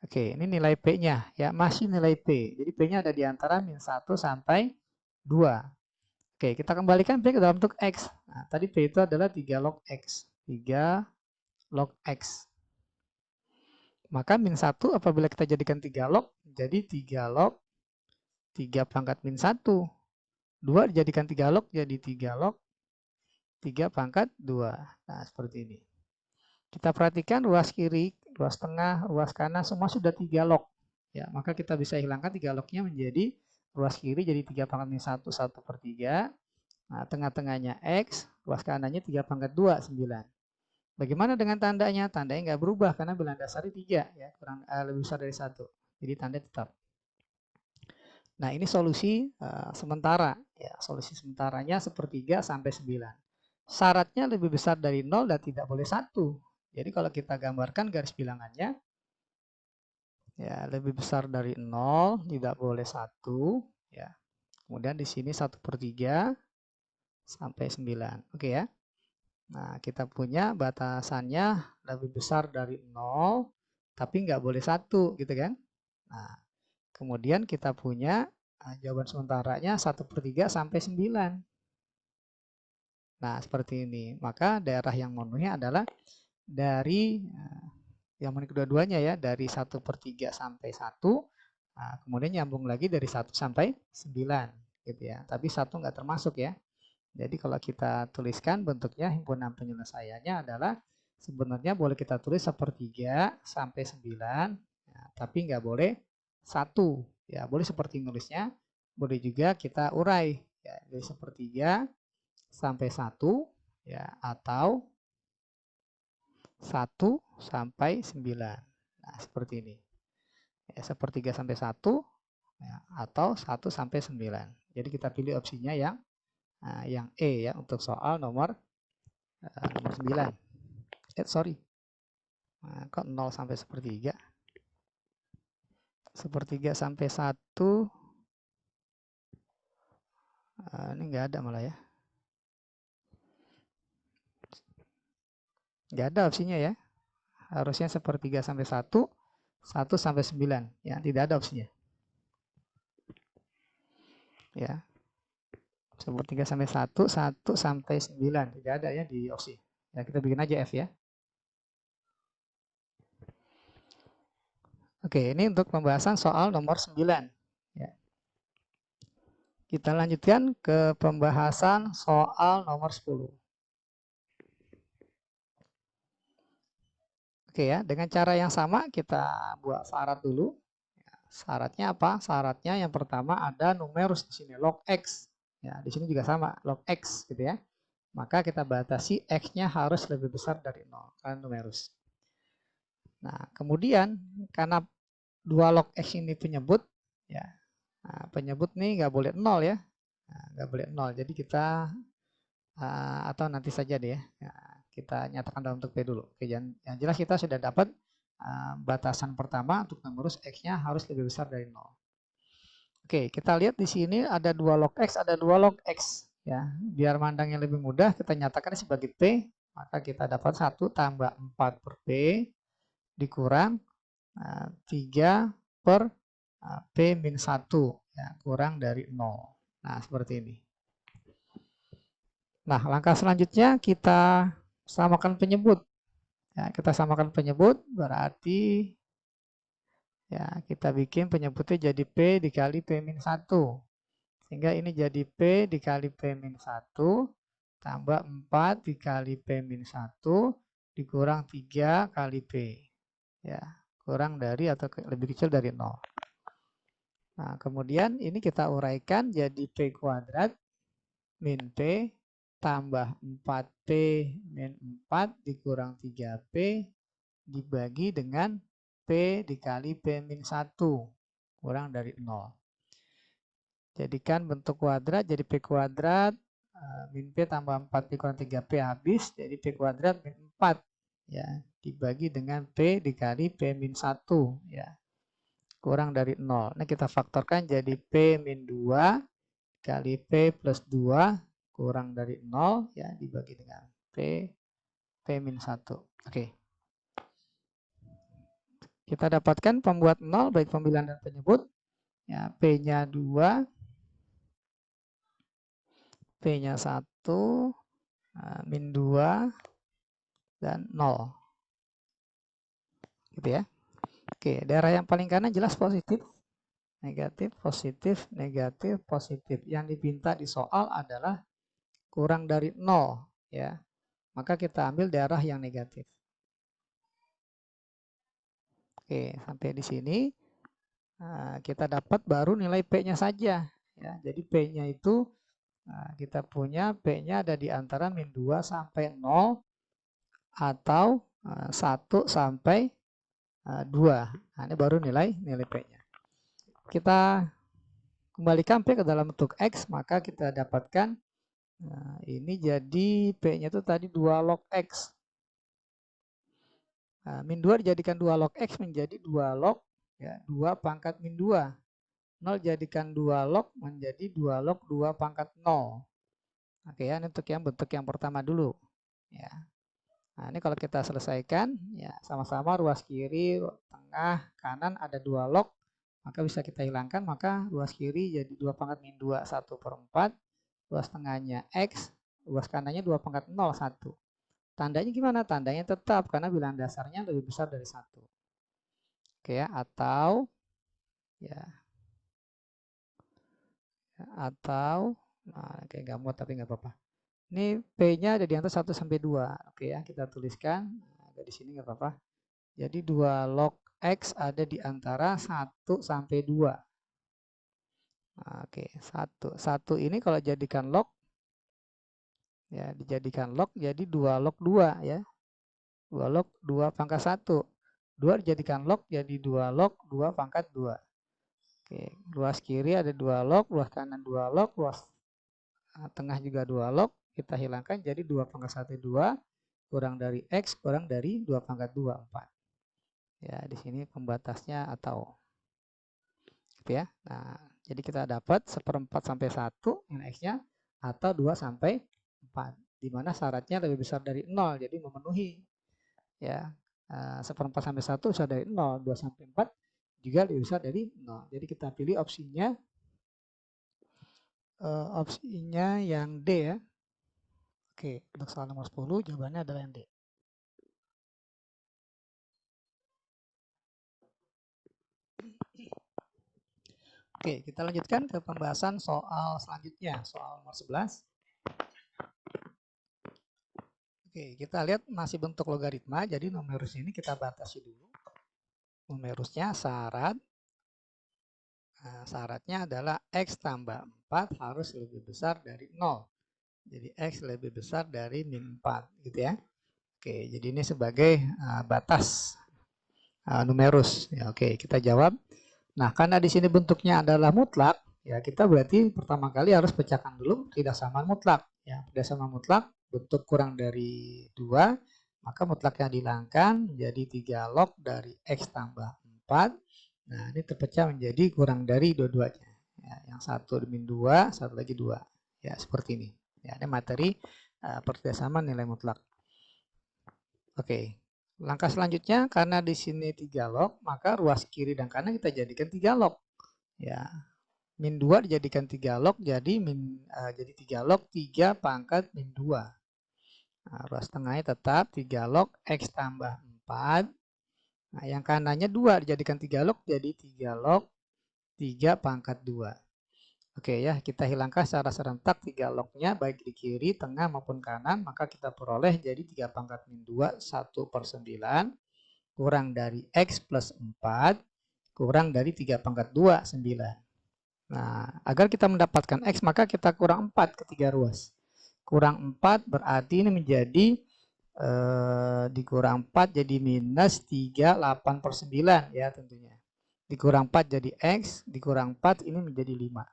Oke, ini nilai P-nya ya, masih nilai P. Jadi P-nya ada di antara min 1 sampai 2. Oke, kita kembalikan P ke dalam bentuk X. Nah, tadi P itu adalah 3 log X. 3 log X. Maka min 1 apabila kita jadikan 3 log, jadi 3 log 3 pangkat min 1. 2 dijadikan 3 log, jadi 3 log 3 pangkat 2. Nah, seperti ini. Kita perhatikan ruas kiri, ruas tengah, ruas kanan semua sudah 3 log. Ya, maka kita bisa hilangkan 3 lognya menjadi ruas kiri jadi 3 pangkat min 1, 1 per 3. Nah, tengah-tengahnya X, ruas kanannya 3 pangkat 2, 9. Bagaimana dengan tandanya? Tandanya nggak berubah karena bilangan dasarnya 3, ya, lebih besar dari 1. Jadi tanda tetap. Nah, ini solusi sementara. Ya, solusi sementaranya sepertiga sampai 9. Syaratnya lebih besar dari 0 dan tidak boleh 1. Jadi kalau kita gambarkan garis bilangannya, ya lebih besar dari 0, tidak boleh 1. Ya. Kemudian di sini 1 per 3 sampai 9. Oke ya. Nah, kita punya batasannya lebih besar dari 0, tapi nggak boleh 1, gitu kan. Nah, kemudian kita punya jawaban sementaranya 1 per 3 sampai 9. Nah, seperti ini. Maka daerah yang memenuhi adalah dari yang memenuhi kedua-duanya ya, dari 1 per 3 sampai 1. Nah, kemudian nyambung lagi dari 1 sampai 9. Gitu ya. Tapi 1 nggak termasuk ya. Jadi kalau kita tuliskan bentuknya himpunan penyelesaiannya adalah sebenarnya boleh kita tulis 1/3 sampai 9, ya, tapi nggak boleh 1. Ya, boleh seperti nulisnya, boleh juga kita urai. Ya, dari 1/3 sampai 1, ya, atau 1 sampai 9. Nah, seperti ini. Ya, 1/3 sampai 1, ya, atau 1 sampai 9. Jadi kita pilih opsinya yang E ya untuk soal nomor 9. Sorry. Nah, kok 0 sampai 1/3? 1/3 sampai 1. Ini nggak ada malah ya. Nggak ada opsinya ya. Harusnya 1/3 sampai 1, 1 sampai 9. Ya, tidak ada opsinya. Ya. 1/3 sampai 1, 1 sampai 9. Tidak ada ya di opsi. Ya, kita bikin aja F ya. Oke, ini untuk pembahasan soal nomor 9. Ya. Kita lanjutkan ke pembahasan soal nomor 10. Oke ya, dengan cara yang sama kita buat syarat dulu. Syaratnya apa? Syaratnya yang pertama ada numerus di sini, log X. Ya, di sini juga sama, log X gitu ya. Maka kita batasi X-nya harus lebih besar dari 0, karena numerus. Nah, kemudian karena 2 log X ini penyebut, ya, nah, penyebut nih nggak boleh 0 ya. Nah, nggak boleh 0, jadi kita, atau nanti saja deh ya. Kita nyatakan dalam bentuk P dulu. Oke, yang jelas kita sudah dapat batasan pertama untuk numerus X-nya harus lebih besar dari 0. Oke, kita lihat di sini ada 2 log X, ada 2 log X. Ya, biar mandangnya lebih mudah, kita nyatakan sebagai P. Maka kita dapat 1 tambah 4 per P dikurang 3 per P min 1. Ya, kurang dari 0. Nah, seperti ini. Nah, langkah selanjutnya kita samakan penyebut. Ya, kita samakan penyebut berarti ya kita bikin penyebutnya jadi P dikali P min 1. Sehingga ini jadi P dikali P min 1 tambah 4 dikali P min 1 dikurang 3 kali P. Ya, kurang dari atau lebih kecil dari 0. Nah, kemudian ini kita uraikan jadi P kuadrat min P tambah 4P min 4 dikurang 3P dibagi dengan P dikali P min 1 kurang dari 0. Jadikan bentuk kuadrat jadi P kuadrat min P tambah 4 dikurang 3P habis, jadi P kuadrat min 4 ya dibagi dengan P dikali P min 1 ya kurang dari 0. Nah, kita faktorkan jadi P min 2 kali P plus 2 kurang dari 0 ya dibagi dengan P min 1. Oke. Kita dapatkan pembuat 0 baik pembilang dan penyebut. Ya, P-nya 2, P-nya 1, min 2, dan 0. Gitu ya. Oke, daerah yang paling kanan jelas positif, negatif, positif, negatif, positif. Yang diminta di soal adalah kurang dari 0. Ya. Maka kita ambil daerah yang negatif. Oke, sampai di sini kita dapat baru nilai P-nya saja. Ya, jadi P-nya itu kita punya P-nya ada di antara min 2 sampai 0 atau 1 sampai 2. Nah, ini baru nilai P-nya. Kita kembalikan P ke dalam bentuk X, maka kita dapatkan ini jadi P-nya itu tadi 2 log X. Min 2 dijadikan 2 log X menjadi 2 log, ya, 2 pangkat min 2. 0 jadikan 2 log menjadi 2 log 2 pangkat 0. Oke ya, ini untuk yang bentuk yang pertama dulu. Ya. Nah, ini kalau kita selesaikan, ya sama-sama ruas kiri, tengah, kanan ada 2 log, maka bisa kita hilangkan, maka ruas kiri jadi 2 pangkat min 2, 1/4, ruas tengahnya X, ruas kanannya 2 pangkat 0, 1. Tandanya gimana? Tandanya tetap, karena bilangan dasarnya lebih besar dari 1. Oke ya, atau nah, kayak nggak muat tapi nggak apa-apa. Ini P-nya ada di antara 1 sampai 2. Oke ya, kita tuliskan. Ada di sini nggak apa-apa. Jadi 2 log X ada di antara 1 sampai 2. Nah, oke, 1. 1 ini kalau jadikan log, ya dijadikan log jadi 2 log 2 ya. 2 log 2 pangkat 1. 2 dijadikan log jadi 2 log 2 pangkat 2. Oke, ruas kiri ada 2 log, ruas kanan 2 log, ruas tengah juga 2 log. Kita hilangkan jadi 2 pangkat 1 2, kurang dari X, kurang dari 2 pangkat 2, 4. Ya, di sini pembatasnya atau. Gitu ya. Nah, jadi kita dapat 1/4 sampai 1 nilai X-nya atau 2 sampai 4. Di mana syaratnya lebih besar dari 0, jadi memenuhi. Ya, 1/4 sampai 1 besar dari 0, 2 sampai 4 juga lebih besar dari 0. Jadi kita pilih opsinya yang D ya. Oke, untuk soal nomor 10 jawabannya adalah yang D. Oke, kita lanjutkan ke pembahasan soal selanjutnya, soal nomor 11. Oke, kita lihat masih bentuk logaritma, jadi numerus ini kita batasi dulu. Numerusnya syaratnya adalah X tambah 4 harus lebih besar dari 0. Jadi X lebih besar dari min 4, gitu ya. Oke, jadi ini sebagai batas numerus. Ya, oke, kita jawab. Nah, karena di sini bentuknya adalah mutlak, ya kita berarti pertama kali harus pecahkan dulu tidak sama mutlak. Ya, tidak sama mutlak bentuk kurang dari 2, maka mutlaknya dihilangkan menjadi 3 log dari X tambah 4. Nah, ini terpecah menjadi kurang dari dua-duanya. Ya, yang satu min 2, satu lagi 2. Ya, seperti ini. Ya, ini materi pertesaman nilai mutlak. Oke. Langkah selanjutnya, karena di sini 3 log, maka ruas kiri dan kanan kita jadikan 3 log. Ya, min 2 dijadikan 3 log, jadi 3 log 3 pangkat min 2. Nah, ruas tengahnya tetap 3 log X tambah 4. Nah, yang kanannya 2 dijadikan 3 log, jadi 3 log 3 pangkat 2. Oke ya, kita hilangkan secara serentak 3 lognya baik di kiri, tengah maupun kanan, maka kita peroleh jadi 3 pangkat min 2, 1/9, kurang dari X plus 4, kurang dari 3 pangkat 2, 9. Nah, agar kita mendapatkan X, maka kita kurang 4 ketiga ruas. Kurang 4 berarti ini menjadi dikurang 4 jadi minus 3, 8/9 ya tentunya. Dikurang 4 jadi X, dikurang 4 ini menjadi 5.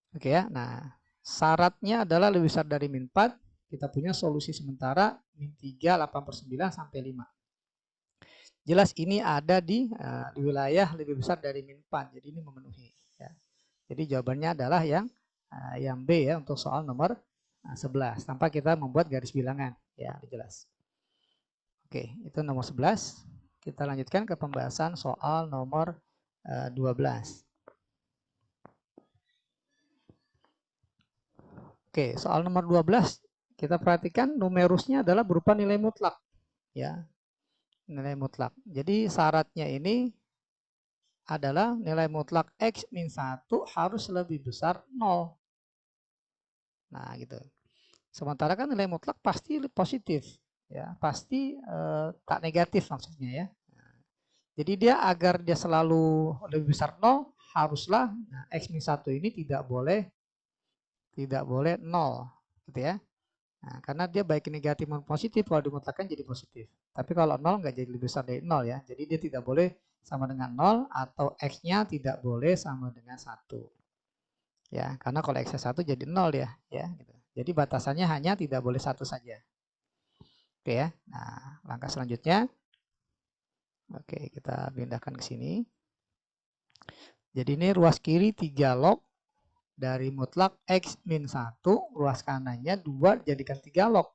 Oke ya, nah syaratnya adalah lebih besar dari min 4, kita punya solusi sementara min 3, 8/9 sampai 5. Jelas ini ada di wilayah lebih besar dari min 4, jadi ini memenuhi. Ya. Jadi jawabannya adalah yang B ya untuk soal nomor 11, tanpa kita membuat garis bilangan. Ya, jelas. Oke, itu nomor 11. kita lanjutkan ke pembahasan soal nomor 12. Oke, soal nomor 12 kita perhatikan numerusnya adalah berupa nilai mutlak, ya. Nilai mutlak. Jadi syaratnya ini adalah nilai mutlak X min 1 harus lebih besar 0. Nah, gitu. Sementara kan nilai mutlak pasti positif, ya, pasti tak negatif maksudnya, ya. Nah, jadi dia agar dia selalu lebih besar 0, haruslah X min 1 ini tidak boleh 0, gitu ya. Nah, karena dia baik negatif maupun positif, kalau dimutlakkan jadi positif. Tapi kalau 0 nggak jadi lebih besar dari 0, ya. Jadi dia tidak boleh sama dengan 0 atau X-nya tidak boleh sama dengan 1. Ya, karena kalau X-nya 1 jadi 0 ya, gitu. Jadi batasannya hanya tidak boleh 1 saja. Oke ya. Nah, langkah selanjutnya. Oke, kita pindahkan ke sini. Jadi ini ruas kiri 3 log dari mutlak X min 1, ruas kanannya 2 dijadikan 3 log.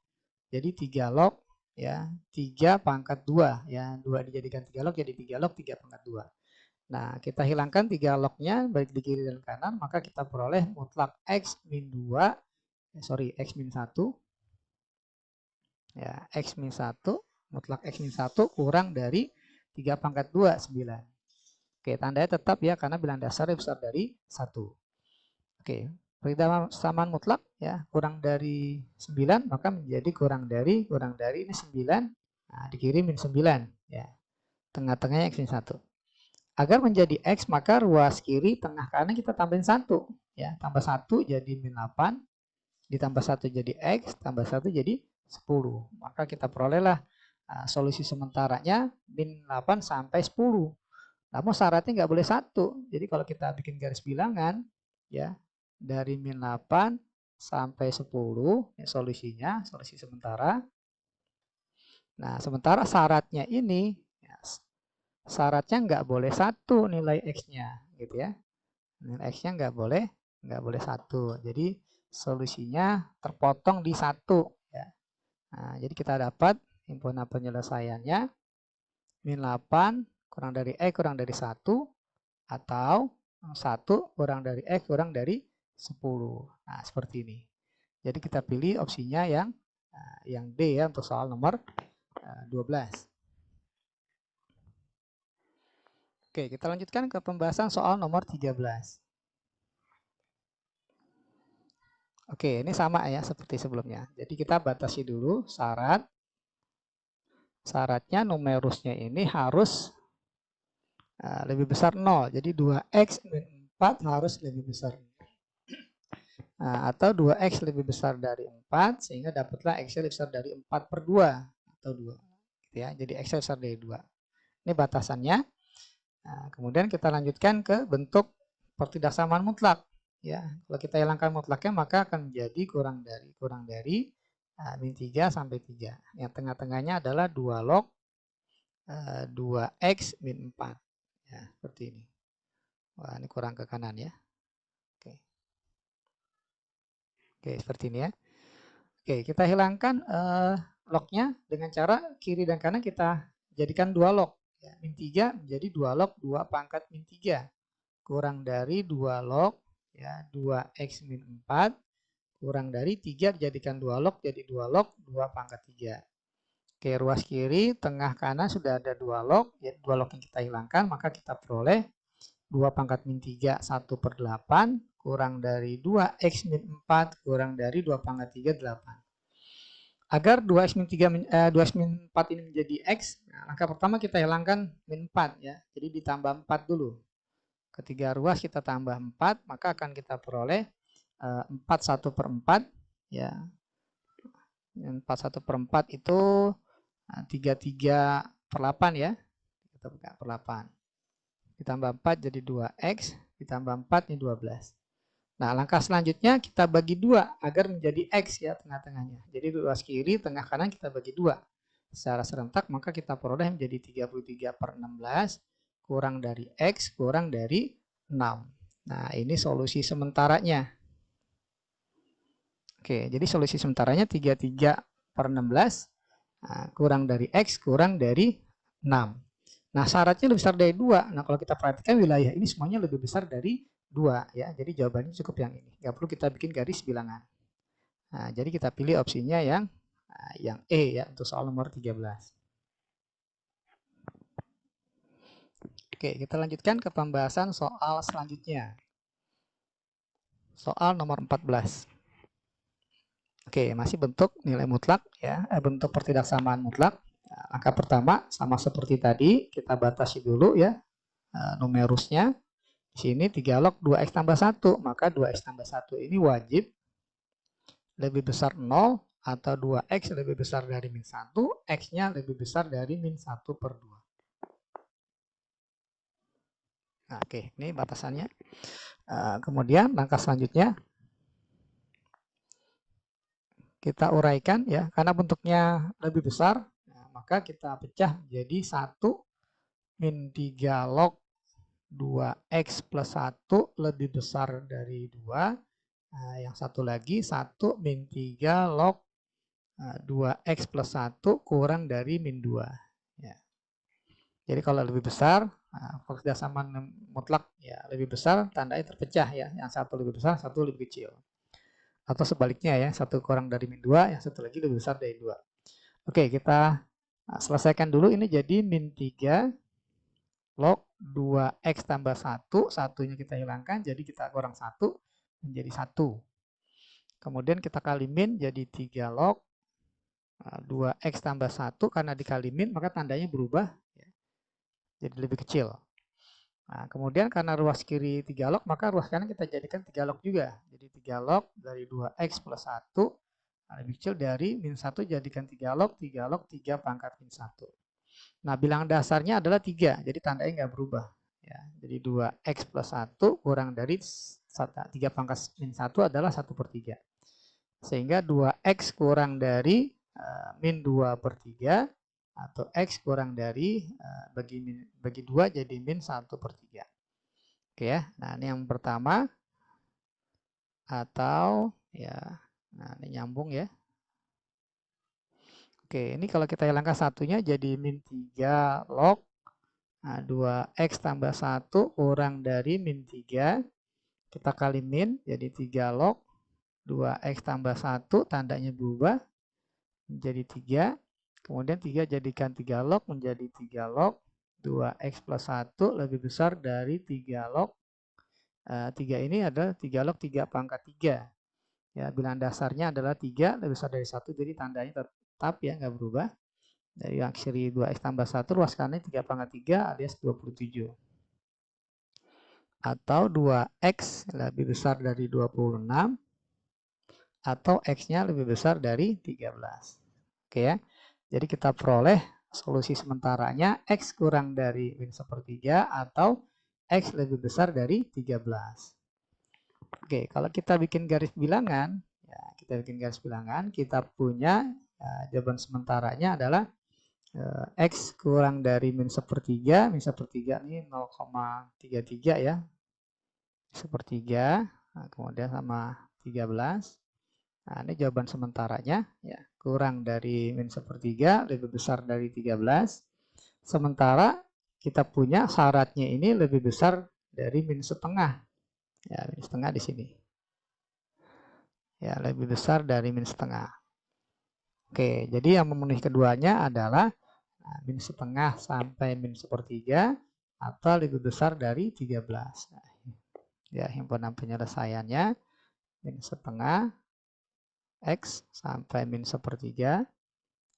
Jadi 3 log, ya, 3 pangkat 2, ya, 2 dijadikan 3 log jadi 3 log 3 pangkat 2. Nah, kita hilangkan 3 lognya baik di kiri dan kanan, maka kita peroleh mutlak X min 2, X min 1, ya, X min 1, mutlak X min 1 kurang dari 3 pangkat 2, 9. Oke, tandanya tetap, ya, karena bilang dasarnya besar dari 1. Oke, persamaan mutlak, ya, kurang dari 9 maka menjadi kurang dari ini 9. Nah, di kiri min 9, ya. Tengah-tengahnya X min 1. Agar menjadi X maka ruas kiri tengah kanan kita tambahin 1, ya. Tambah 1 jadi min 8, ditambah 1 jadi X, tambah 1 jadi 10. Maka kita perolehlah solusi sementaranya min 8 sampai 10. Namun syaratnya nggak boleh 1. Jadi kalau kita bikin garis bilangan, ya, dari min 8 sampai 10, ya, solusinya, solusi sementara. Nah, sementara syaratnya ini, ya, syaratnya nggak boleh 1 nilai X-nya, gitu ya. Nilai X-nya nggak boleh 1. Jadi solusinya terpotong di 1, ya. Nah, jadi kita dapat himpunan penyelesaiannya min 8 kurang dari X kurang dari 1 atau 1 kurang dari X kurang dari 10. Nah, seperti ini. Jadi kita pilih opsinya yang D, ya, untuk soal nomor 12. Oke, kita lanjutkan ke pembahasan soal nomor 13. Oke, ini sama, ya, seperti sebelumnya. Jadi kita batasi dulu syarat. Syaratnya numerusnya ini harus lebih besar 0. Jadi 2X min 4 harus lebih besar. Nah, atau 2X lebih besar dari 4 sehingga dapatlah X lebih besar dari 4/2 atau 2. Gitu ya. Jadi X besar dari 2. Ini batasannya. Nah, kemudian kita lanjutkan ke bentuk pertidaksamaan mutlak. Ya, kalau kita hilangkan mutlaknya maka akan menjadi kurang dari min 3 sampai 3. Yang tengah-tengahnya adalah 2 log 2X min 4. Ya, seperti ini. Wah, ini kurang ke kanan, ya. Oke. Oke, seperti ini, ya. Oke, kita hilangkan lognya dengan cara kiri dan kanan kita jadikan 2 log. Ya, min 3 menjadi 2 log 2 pangkat min 3. Kurang dari 2 log, ya, 2X min 4. Kurang dari 3 dijadikan 2 log jadi 2 log 2 pangkat 3. Oke, ruas kiri, tengah kanan sudah ada 2 log. Ya, 2 log yang kita hilangkan, maka kita peroleh 2 pangkat min 3 1/8 kurang dari 2X min 4 kurang dari 2 pangkat 3 8. Agar 2X min 4 ini menjadi X, nah, langkah pertama kita hilangkan min 4, ya. Jadi ditambah 4 dulu. Ketiga ruas kita tambah 4, maka akan kita peroleh 4 1/4, ya. 4 1/4 itu 33/8, ya. Kita buka per 8. Ditambah 4 jadi 2X, ditambah 4 ini 12. Nah, langkah selanjutnya kita bagi 2 agar menjadi X, ya, tengah-tengahnya. Jadi ruas kiri, tengah kanan kita bagi 2 secara serentak, maka kita peroleh menjadi 33/16 kurang dari X kurang dari 6. Nah, ini solusi sementaranya. Oke, jadi solusi sementaranya 33/16 kurang dari X kurang dari 6. Nah, syaratnya lebih besar dari 2. Nah, kalau kita perhatikan wilayah ini semuanya lebih besar dari 2 ya. Jadi jawabannya cukup yang ini. Nggak perlu kita bikin garis bilangan. Nah, jadi kita pilih opsinya yang E ya untuk soal nomor 13. Oke, kita lanjutkan ke pembahasan soal selanjutnya. Soal nomor 14. Oke, masih bentuk nilai mutlak ya, bentuk pertidaksamaan mutlak. Nah, langkah pertama sama seperti tadi, kita batasi dulu ya numerusnya. Di sini 3 log 2x tambah 1, maka 2x tambah 1 ini wajib lebih besar 0 atau 2x lebih besar dari min 1, x-nya lebih besar dari min 1 per 2. Nah, oke, ini batasannya. Kemudian langkah selanjutnya kita uraikan ya, karena bentuknya lebih besar, maka kita pecah jadi 1 min 3 log 2x plus 1 lebih besar dari 2. Nah, yang satu lagi 1 min 3 log 2x plus 1 kurang dari min 2. Ya. Jadi kalau lebih besar, pertidaksamaan mutlak ya lebih besar, tandanya terpecah ya. Yang satu lebih besar, satu lebih kecil. Atau sebaliknya ya, satu kurang dari min 2, yang satu lagi lebih besar dari 2. Oke, kita selesaikan dulu. Ini jadi min 3 log 2x tambah 1, satunya kita hilangkan, jadi kita kurang 1, menjadi 1. Kemudian kita kali min, jadi 3 log 2x tambah 1, karena dikali min, maka tandanya berubah, ya, jadi lebih kecil. Nah, kemudian karena ruas kiri 3 log, maka ruas kanan kita jadikan 3 log juga. Jadi 3 log dari 2x plus 1, lebih kecil dari min 1, jadikan 3 log 3 pangkat min 1. Nah, bilangan dasarnya adalah 3, jadi tandanya nggak berubah. Ya, jadi 2x plus 1 kurang dari 3 pangkat min 1 adalah 1 per 3. Sehingga 2x kurang dari min 2 per 3, atau x kurang dari bagi 2 jadi min 1 per 3. Oke ya, nah ini yang pertama. Atau ya, nah ini nyambung ya. Oke, ini kalau kita hilangkan satunya jadi min 3 log 2x tambah 1 kurang dari min 3. Kita kali min, jadi 3 log 2x tambah 1, tandanya berubah menjadi 3. Kemudian 3 jadikan 3 log menjadi 3 log 2x plus 1 lebih besar dari 3 log 3 ini adalah 3 log 3 pangkat 3. Ya, bilangan dasarnya adalah 3 lebih besar dari 1, jadi tandanya tetap ya nggak berubah. Dari yang kiri 2x tambah 1, ruas kanannya 3 pangkat 3 alias 27. Atau 2x lebih besar dari 26, atau x-nya lebih besar dari 13. Oke ya. Jadi kita peroleh solusi sementaranya x kurang dari min 1/3 atau x lebih besar dari 13. Oke, kalau kita bikin garis bilangan, ya, kita punya jawaban sementaranya adalah x kurang dari min 1/3, min 1/3 ini 0,33 ya, 1/3, nah, kemudian sama 13. Nah, ini jawaban sementaranya ya, kurang dari min 1/3 lebih besar dari 13. Sementara kita punya syaratnya ini lebih besar dari min setengah. Ya, min setengah di sini. Ya, lebih besar dari min setengah. Oke, jadi yang memenuhi keduanya adalah min setengah sampai min 1/3 atau lebih besar dari 13. Ya, himpunan penyelesaiannya min setengah x sampai min 1/3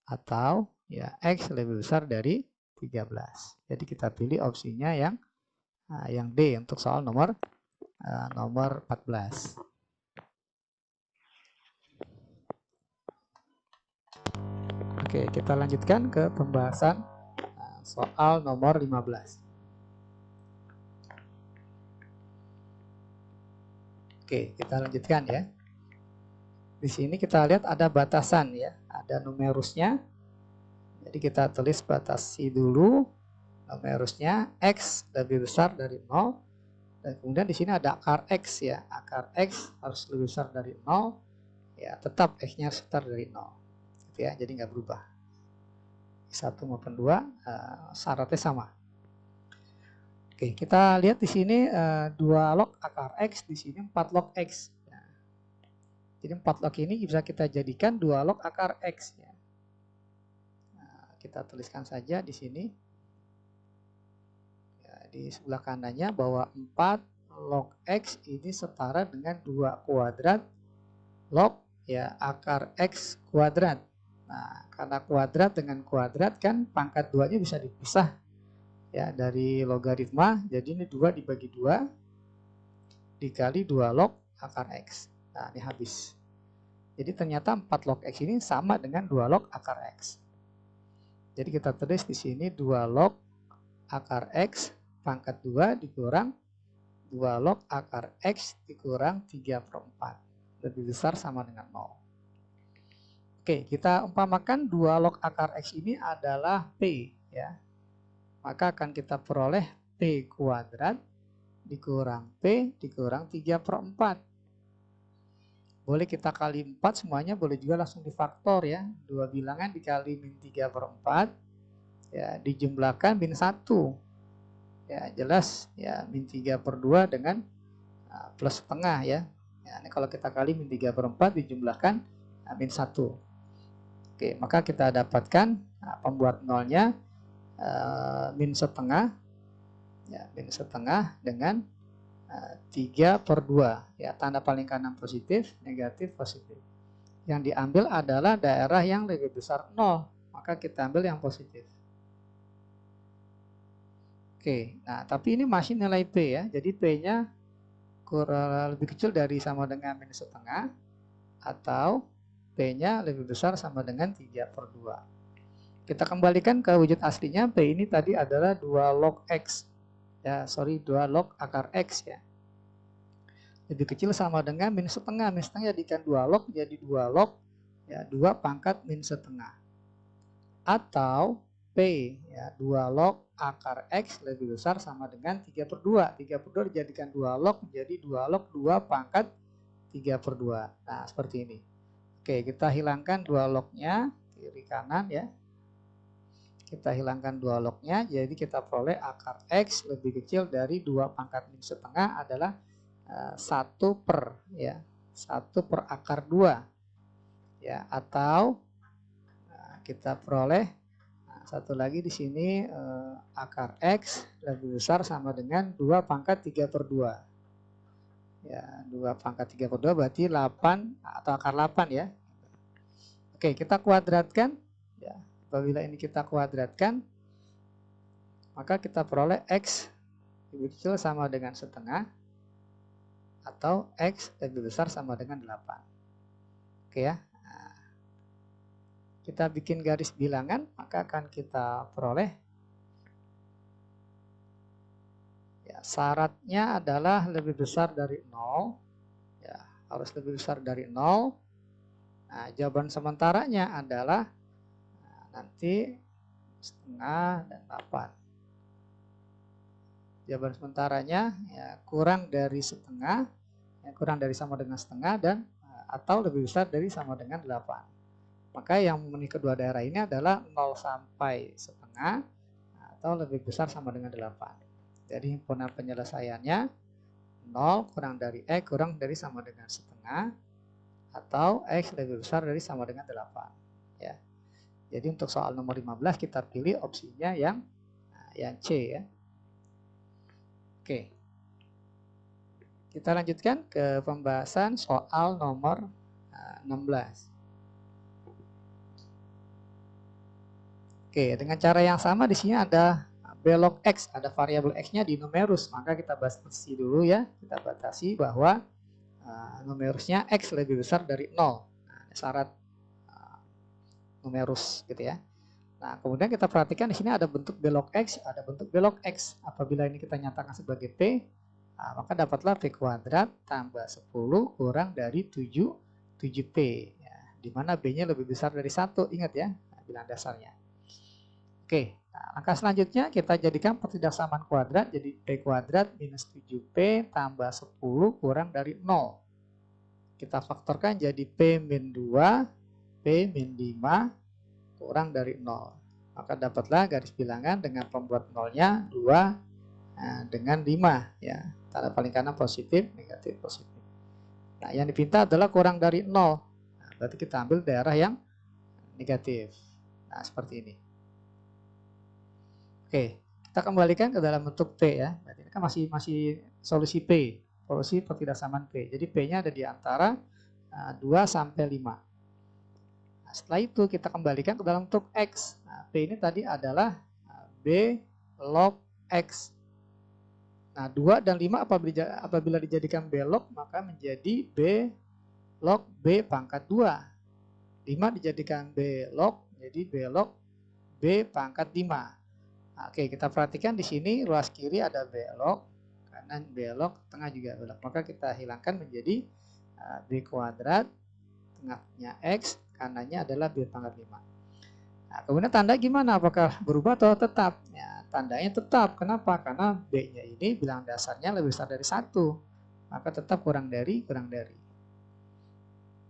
atau ya x lebih besar dari 13. Jadi kita pilih opsinya yang D untuk soal nomor 14. Oke, kita lanjutkan ke pembahasan soal nomor 15. Oke, kita lanjutkan ya. Di sini kita lihat ada batasan ya, ada numerusnya. Jadi kita tulis batasi dulu numerusnya x lebih besar dari 0. Dan kemudian di sini ada akar x ya, akar x harus lebih besar dari 0. Ya, tetap x-nya harus besar dari 0. Gitu ya, jadi nggak berubah. 1 maupun 2 syaratnya sama. Oke, kita lihat di sini 2 log akar X, di sini 4 log X. Ya. Jadi 4 log ini bisa kita jadikan 2 log akar X. Ya. Nah, kita tuliskan saja di sini. Ya, di sebelah kanannya bahwa 4 log X ini setara dengan 2 kuadrat log ya akar X kuadrat. Nah, karena kuadrat dengan kuadrat kan pangkat 2-nya bisa dipisah ya dari logaritma, jadi ini 2 dibagi 2 dikali 2 log akar X. Nah, ini habis. Jadi ternyata 4 log X ini sama dengan 2 log akar X. Jadi kita tulis di sini 2 log akar X pangkat 2 dikurang 2 log akar X dikurang 3/4. Lebih besar sama dengan 0. Oke, kita umpamakan 2 log akar X ini adalah P ya. Maka akan kita peroleh P kuadrat dikurang P dikurang 3/4. Boleh kita kali 4 semuanya, boleh juga langsung difaktor ya. 2 bilangan dikali min 3/4 ya, dijumlahkan min 1. Ya, jelas ya min 3/2 dengan plus setengah ya. Ya, ini kalau kita kali min 3/4 dijumlahkan min 1. Oke, maka kita dapatkan pembuat nolnya min setengah ya, min setengah dengan 3/2 ya, tanda paling kanan positif, negatif, positif. Yang diambil adalah daerah yang lebih besar 0, maka kita ambil yang positif. Oke, nah tapi ini masih nilai P ya, jadi P-nya kurang lebih kecil dari sama dengan min setengah atau P-nya lebih besar sama dengan 3/2. Kita kembalikan ke wujud aslinya. P ini tadi adalah 2 log X. Ya, sorry, 2 log akar X ya. Lebih kecil sama dengan min setengah. Min setengah jadikan 2 log jadi 2 log ya, 2 pangkat min setengah. Atau P ya, 2 log akar X lebih besar sama dengan 3/2. 3/2 dijadikan 2 log jadi 2 log 2 pangkat 3/2. Nah, seperti ini. Oke, kita hilangkan 2 lognya kiri kanan ya. Kita hilangkan 2 lognya, jadi kita peroleh akar X lebih kecil dari 2 pangkat min setengah adalah 1 per ya, 1 per akar 2 ya, atau kita peroleh satu lagi di sini akar X lebih besar sama dengan 2 pangkat 3/2 ya, 2 pangkat 3/2 berarti 8 atau akar 8 ya. Oke, kita kuadratkan ya. Apabila ini kita kuadratkan, maka kita peroleh X lebih kecil sama dengan setengah atau X lebih besar sama dengan 8. Oke ya. Nah, kita bikin garis bilangan, maka akan kita peroleh ya, syaratnya adalah lebih besar dari 0 ya, harus lebih besar dari 0. Nah, jawaban sementaranya adalah nanti setengah dan 8. Jawaban sementaranya ya, kurang dari setengah ya, kurang dari sama dengan setengah dan atau lebih besar dari sama dengan 8. Maka yang memenuhi kedua daerah ini adalah 0 sampai setengah atau lebih besar sama dengan 8. Jadi himpunan penyelesaiannya 0 kurang dari X kurang dari sama dengan setengah atau X lebih besar dari sama dengan 8 ya. Jadi untuk soal nomor 15 kita pilih opsinya yang C ya. Oke. Kita lanjutkan ke pembahasan soal nomor 16. Oke, dengan cara yang sama di sini ada B log X, ada variabel X-nya di numerus, maka kita batasi dulu ya. Kita batasi bahwa numerusnya X lebih besar dari 0. Nah, syarat numerus gitu ya. Nah, kemudian kita perhatikan di sini ada bentuk B log X, ada bentuk B log X. Apabila ini kita nyatakan sebagai P, maka dapatlah P kuadrat tambah 10 kurang dari 7P. Ya, di mana B-nya lebih besar dari 1, ingat ya, bilangan dasarnya. Oke, nah, langkah selanjutnya kita jadikan pertidaksamaan kuadrat, jadi P kuadrat minus 7P tambah 10 kurang dari 0. Kita faktorkan jadi P min 2, P min 5 kurang dari 0. Maka dapatlah garis bilangan dengan pembuat nolnya 2 dengan 5 ya. Tanda paling kanan positif, negatif, positif. Nah, yang dipinta adalah kurang dari 0. Nah, berarti kita ambil daerah yang negatif. Nah, seperti ini. Oke, kita kembalikan ke dalam bentuk P ya. Berarti ini kan masih solusi P, solusi pertidaksamaan P. Jadi P-nya ada di antara 2 sampai 5. Nah, setelah itu kita kembalikan ke dalam bentuk X. Nah, P ini tadi adalah B log X. Nah, 2 dan 5 apabila dijadikan B log, maka menjadi B log B pangkat 2. 5 dijadikan B log, jadi B log B pangkat 5. Nah, oke, kita perhatikan di sini ruas kiri ada B log, kanan B log, tengah juga B log. Maka kita hilangkan menjadi B kuadrat, tengahnya X, kanannya adalah B pangkat 5. Nah, kemudian tanda gimana? Apakah berubah atau tetap? Ya, tandanya tetap. Kenapa? Karena B-nya ini bilangan dasarnya lebih besar dari 1. Maka tetap kurang dari.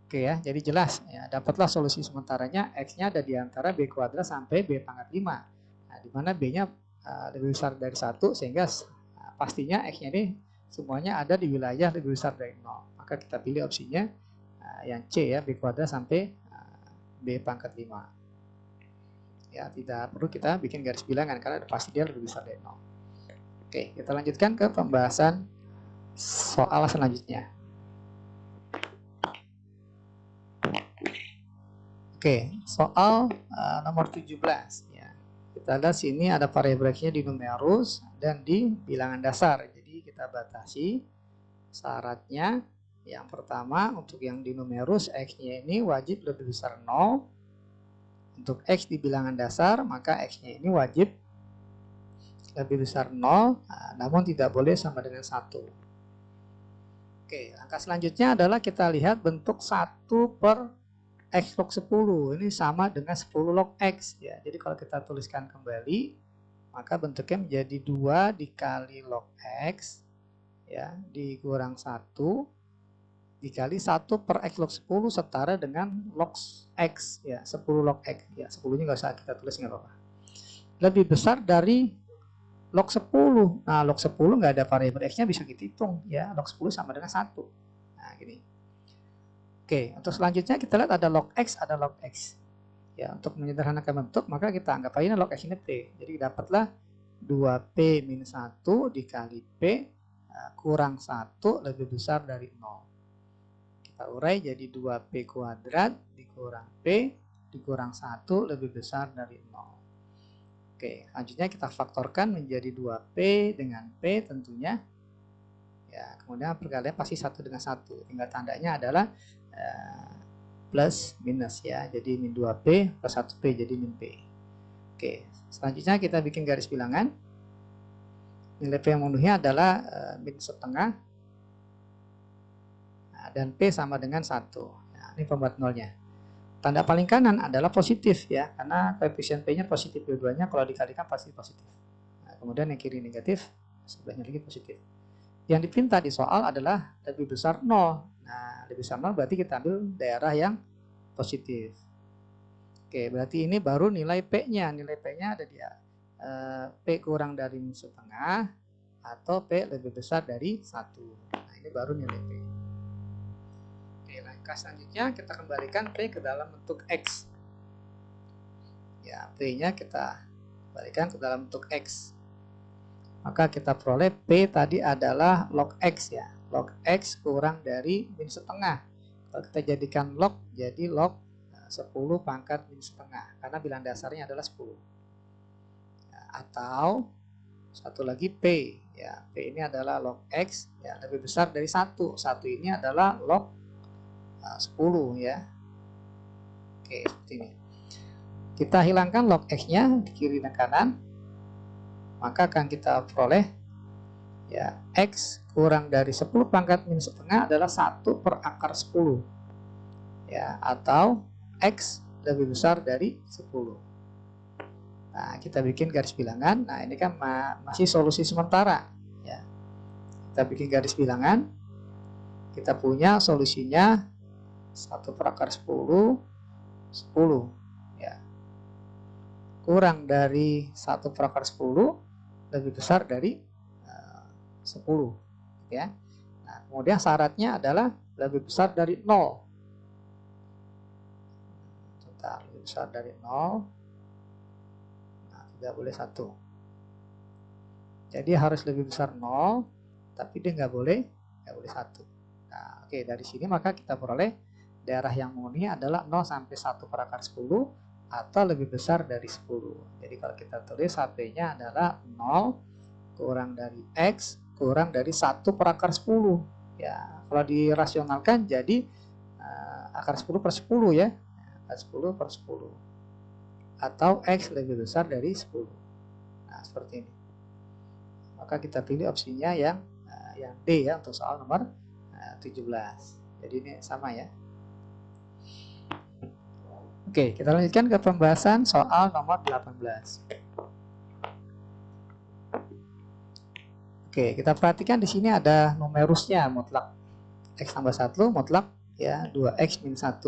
Oke ya, jadi jelas. Ya, dapatlah solusi sementaranya. X-nya ada di antara B kuadrat sampai B pangkat 5. Nah, di mana B-nya lebih besar dari 1, sehingga pastinya X-nya ini semuanya ada di wilayah lebih besar dari 0. Maka kita pilih opsinya yang C ya, B kuadrat sampai B pangkat 5. Ya, tidak perlu kita bikin garis bilangan karena pasti dia lebih besar dari 0. Oke, kita lanjutkan ke pembahasan soal selanjutnya. Oke, soal nomor 17 ya. Kita lihat sini ada variabel X-nya di numerus dan di bilangan dasar. Jadi kita batasi syaratnya. Yang pertama, untuk yang di numerus X-nya ini wajib lebih besar 0. Untuk X di bilangan dasar, maka X-nya ini wajib lebih besar 0, namun tidak boleh sama dengan 1. Oke, langkah selanjutnya adalah kita lihat bentuk 1 per X log 10. Ini sama dengan 10 log X. Ya. Jadi kalau kita tuliskan kembali, maka bentuknya menjadi 2 dikali log X, ya, dikurang 1, dikali 1 per X log 10 setara dengan log X, ya, 10 log X, ya, 10-nya nggak usah kita tulis, nggak apa-apa. Lebih besar dari log 10. Nah, log 10 nggak ada variabel X-nya, bisa kita hitung, ya, log 10 sama dengan 1. Nah, gini. Oke, untuk selanjutnya kita lihat ada log X, ada log X. Ya, untuk menyederhanakan bentuk, maka kita anggap aja log X ini P. Jadi dapatlah 2P minus 1 dikali P kurang 1 lebih besar dari 0. Kita urai jadi 2P kuadrat dikurang P dikurang 1 lebih besar dari 0. Oke, selanjutnya kita faktorkan menjadi 2P dengan P tentunya. Ya, kemudian perkalian pasti 1 dengan 1. Tinggal tandanya adalah plus minus ya. Jadi min 2P plus 1P jadi min P. Oke, selanjutnya kita bikin garis bilangan. Nilai P yang memenuhi adalah min setengah. Dan P sama dengan 1. Nah, ini pembuat nolnya. Tanda paling kanan adalah positif ya, karena koefisien P-nya positif dua-duanya, kalau dikalikan pasti positif. Nah, kemudian yang kiri negatif, sebelahnya lagi positif. Yang dipinta di soal adalah lebih besar 0. Nah, lebih besar 0 berarti kita ambil daerah yang positif. Oke, berarti ini baru nilai P-nya. Nilai P-nya ada di P kurang dari min setengah atau P lebih besar dari 1. Nah, ini baru nilai P. Oke, langkah selanjutnya kita kembalikan P ke dalam bentuk X. Ya, P-nya kita kembalikan ke dalam bentuk X. Maka kita peroleh P tadi adalah log X ya. Log X kurang dari min setengah. Kalau kita jadikan log, jadi log 10 pangkat min setengah. Karena bilangan dasarnya adalah 10. Ya, atau satu lagi P. Ya, P ini adalah log X ya, lebih besar dari 1. 1 ini adalah log 10 ya. Oke, seperti ini. Kita hilangkan log X-nya di kiri dan kanan. Maka akan kita peroleh ya, X kurang dari 10 pangkat min setengah adalah 1 per akar 10 ya, atau X lebih besar dari 10. Nah, kita bikin garis bilangan. Nah, ini kan masih solusi sementara ya. Kita bikin garis bilangan. Kita punya solusinya 1 per akar 10 ya, kurang dari 1 per akar 10 lebih besar dari 10 ya. Nah, kemudian syaratnya adalah lebih besar dari 0. Sebentar, lebih besar dari 0. Nah, tidak boleh 1. Jadi harus lebih besar 0, tapi dia nggak boleh 1. Nah, oke, dari sini maka kita peroleh daerah yang memenuhi adalah 0 sampai 1 per akar 10 atau lebih besar dari 10. Jadi kalau kita tulis HP-nya adalah 0 kurang dari X kurang dari 1 per akar 10. Ya, kalau dirasionalkan jadi akar 10 per 10 ya. Akar 10 per 10. Atau X lebih besar dari 10. Nah, seperti ini. Maka kita pilih opsinya yang D ya untuk soal nomor 17. Jadi ini sama ya. Oke, kita lanjutkan ke pembahasan soal nomor 18. Oke, kita perhatikan di sini ada numerusnya mutlak X tambah 1 mutlak ya 2X min 1.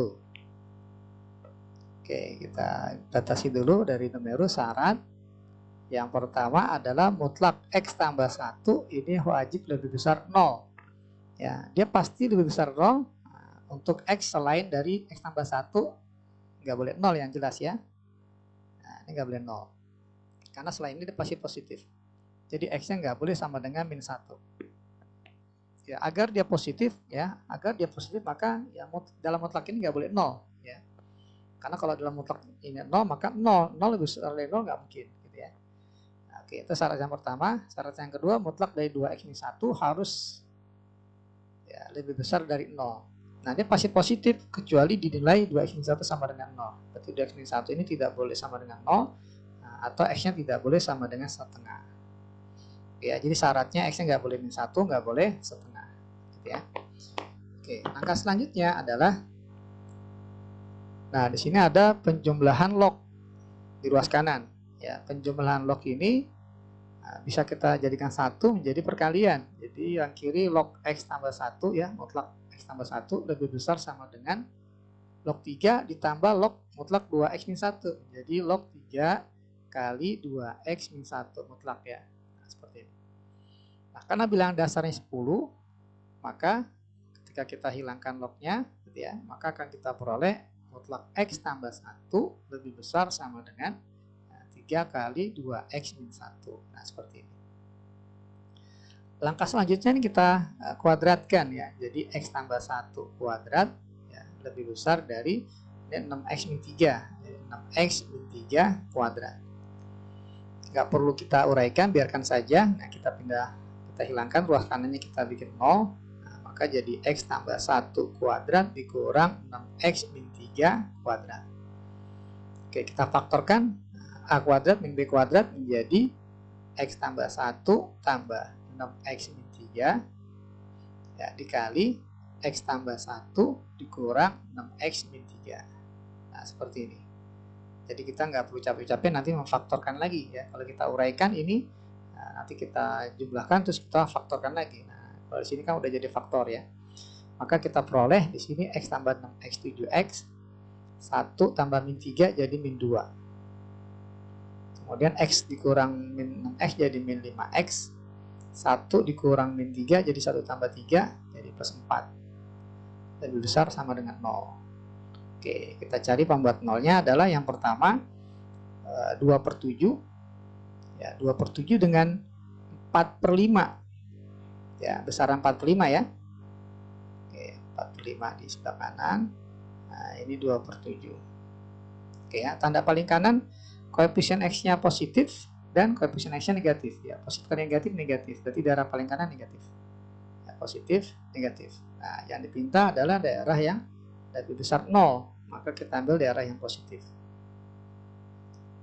Oke, kita batasi dulu dari numerus syarat. Yang pertama adalah mutlak X tambah 1 ini wajib lebih besar 0. Ya, dia pasti lebih besar 0 untuk X selain dari X tambah 1 nggak boleh 0 yang jelas ya. Nah, ini nggak boleh 0. Karena selain ini dia pasti positif. Jadi X-nya nggak boleh sama dengan min 1. Ya, agar dia positif maka ya dalam mutlak ini nggak boleh 0 ya. Karena kalau dalam mutlak ini 0 maka 0 lebih besar dari 0 nggak mungkin gitu ya. Nah, oke, itu syarat yang pertama. Syarat yang kedua, mutlak dari 2X min 1 harus ya lebih besar dari 0. Nah, dia pasti positif kecuali dinilai 2X min 1 sama dengan 0. Berarti 2X min 1 ini tidak boleh sama dengan 0 atau X-nya tidak boleh sama dengan setengah. Ya, jadi syaratnya X-nya nggak boleh min 1, nggak boleh setengah. Gitu ya. Oke, langkah selanjutnya adalah di sini ada penjumlahan log di ruas kanan. Ya, penjumlahan log ini bisa kita jadikan 1 menjadi perkalian. Jadi yang kiri log X tambah 1 ya, mutlak X tambah 1 lebih besar sama dengan log 3 ditambah log mutlak 2X min 1. Jadi log 3 kali 2X min 1 mutlak ya. Nah, seperti ini. Nah, karena bilangan dasarnya 10, maka ketika kita hilangkan lognya gitu ya, maka akan kita peroleh mutlak X tambah 1 lebih besar sama dengan 3 kali 2X min 1. Nah, seperti ini. Langkah selanjutnya ini kita kuadratkan ya. Jadi X tambah 1 kuadrat ya, lebih besar dari 6X min 3. Jadi 6X min 3 kuadrat. Nggak perlu kita uraikan, biarkan saja. Nah, kita hilangkan ruas kanannya, kita bikin 0. Nah, maka jadi X tambah 1 kuadrat dikurang 6X min 3 kuadrat. Oke, kita faktorkan. A kuadrat min B kuadrat menjadi X tambah 1 tambah 6X min 3 ya, dikali X tambah 1 dikurang 6X min 3. Nah, seperti ini. Jadi kita nggak perlu capek-capek nanti memfaktorkan lagi ya. Kalau kita uraikan ini, nanti kita jumlahkan terus kita faktorkan lagi. Nah, kalau di sini kan udah jadi faktor ya. Maka kita peroleh di sini X tambah 6X 7X 1 tambah min 3 jadi min 2. Kemudian X dikurang min 6X jadi min 5X. 1 dikurang min 3 jadi 1 tambah 3 jadi plus 4. Lebih besar sama dengan 0. Oke, kita cari pembuat nolnya adalah yang pertama 2/7. Ya, 2/7 dengan 4/5. Ya, besaran 4/5 ya. Oke, 4/5 di sebelah kanan. Nah, ini 2/7. Oke ya, tanda paling kanan koefisien X-nya positif dan koefisien X-nya negatif ya. Positif kali negatif, berarti daerah paling kanan negatif ya, positif negatif. Nah, yang dipinta adalah daerah yang lebih besar 0, maka kita ambil daerah yang positif.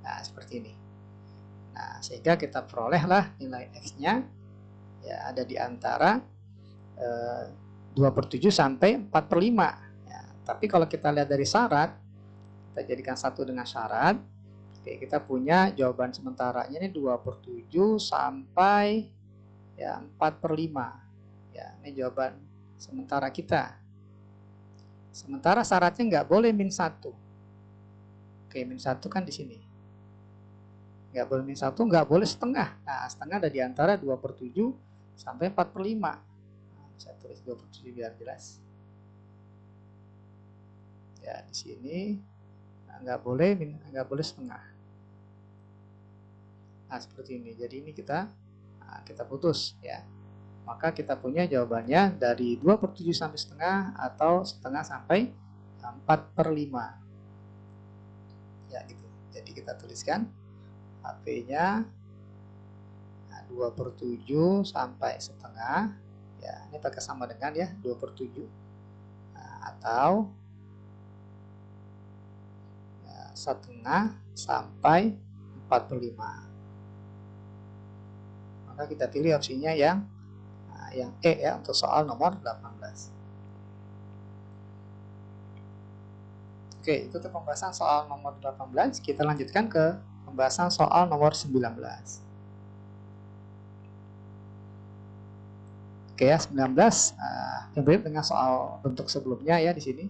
Nah, seperti ini. Nah, sehingga kita perolehlah nilai X-nya ya ada di antara 2/7 sampai 4/5 ya. Tapi kalau kita lihat dari syarat, kita jadikan satu dengan syarat. Oke, kita punya jawaban sementaranya ini 2/7 sampai ya 4/5. Ya, ini jawaban sementara kita. Sementara syaratnya nggak boleh min 1. Oke, min 1 kan di sini. Nggak boleh min 1, nggak boleh setengah. Nah, setengah ada di antara 2/7 sampai 4/5. Saya tulis 27 biar jelas. Ya, di sini nggak boleh setengah. Nah, seperti ini. Jadi ini kita putus ya. Maka kita punya jawabannya dari 2/7 sampai setengah atau setengah sampai 4/5. Ya gitu. Jadi kita tuliskan HP-nya 2/7 sampai setengah. Ya, ini pakai sama dengan ya 2/7. Atau setengah sampai 4/5. Maka kita pilih opsinya yang E ya untuk soal nomor 18. Oke, itu untuk pembahasan soal nomor 18. Kita lanjutkan ke pembahasan soal nomor 19. Oke ya, 19 mirip dengan soal bentuk sebelumnya ya di sini.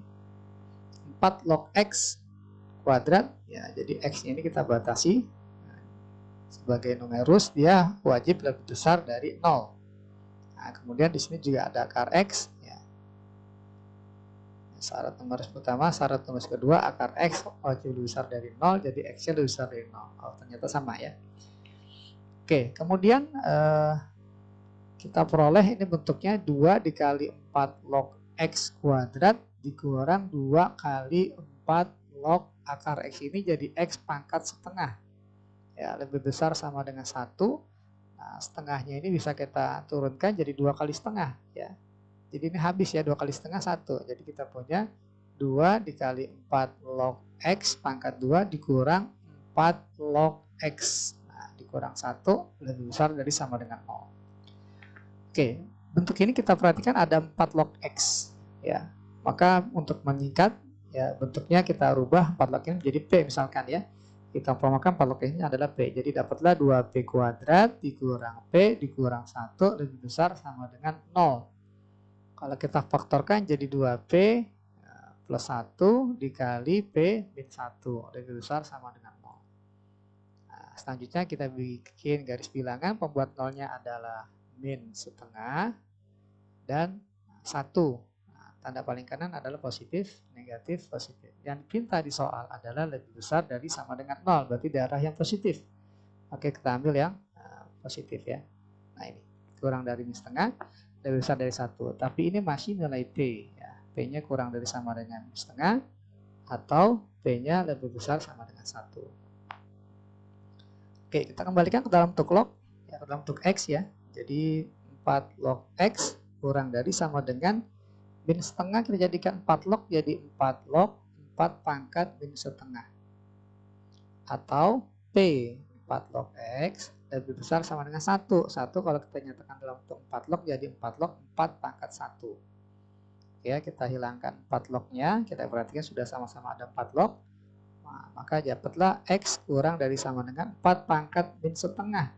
4 log X kuadrat ya, jadi X-nya ini kita batasi sebagai numerus, dia wajib lebih besar dari 0. Nah, kemudian di sini juga ada akar X ya. Syarat numerus pertama, syarat numerus kedua, akar X wajib lebih besar dari 0, jadi X-nya lebih besar dari 0. Oh, ternyata sama ya. Oke, kemudian kita peroleh ini bentuknya 2 dikali 4 log X kuadrat dikurang 2 kali 4 log akar X ini jadi X pangkat setengah. Ya, lebih besar sama dengan 1. Nah, setengahnya ini bisa kita turunkan jadi 2 kali setengah ya. Jadi ini habis ya, 2 kali setengah 1. Jadi kita punya 2 dikali 4 log X pangkat 2 dikurang 4 log X. Nah, dikurang 1 lebih besar dari sama dengan 0. Oke, bentuk ini kita perhatikan ada 4 log X ya. Maka untuk menyingkat ya bentuknya kita rubah 4 log ini menjadi P misalkan ya. Kita formalkan 4 log ini adalah P. Jadi dapatlah 2P kuadrat dikurang P dikurang 1 lebih besar sama dengan 0. Kalau kita faktorkan jadi 2P plus 1 dikali P min 1 lebih besar sama dengan 0. Nah, selanjutnya kita bikin garis bilangan, pembuat nolnya adalah min setengah dan 1. Nah, tanda paling kanan adalah positif, negatif, positif. Yang diminta di soal adalah lebih besar dari sama dengan 0, berarti darah yang positif. Oke, kita ambil yang positif ya. Nah ini, kurang dari min setengah, lebih besar dari 1. Tapi ini masih nilai P ya. P-nya kurang dari sama dengan min setengah atau P-nya lebih besar sama dengan 1. Oke, kita kembalikan ke dalam bentuk log ya, ke dalam bentuk X ya. Jadi 4 log X kurang dari sama dengan min setengah, kita jadikan 4 log jadi 4 log 4 pangkat min setengah. Atau P 4 log X lebih besar sama dengan 1. 1 kalau kita nyatakan dalam bentuk 4 log jadi 4 log 4 pangkat 1. Ya, kita hilangkan 4 lognya, kita perhatikan sudah sama-sama ada 4 log. Nah, maka dapatlah X kurang dari sama dengan 4 pangkat min setengah.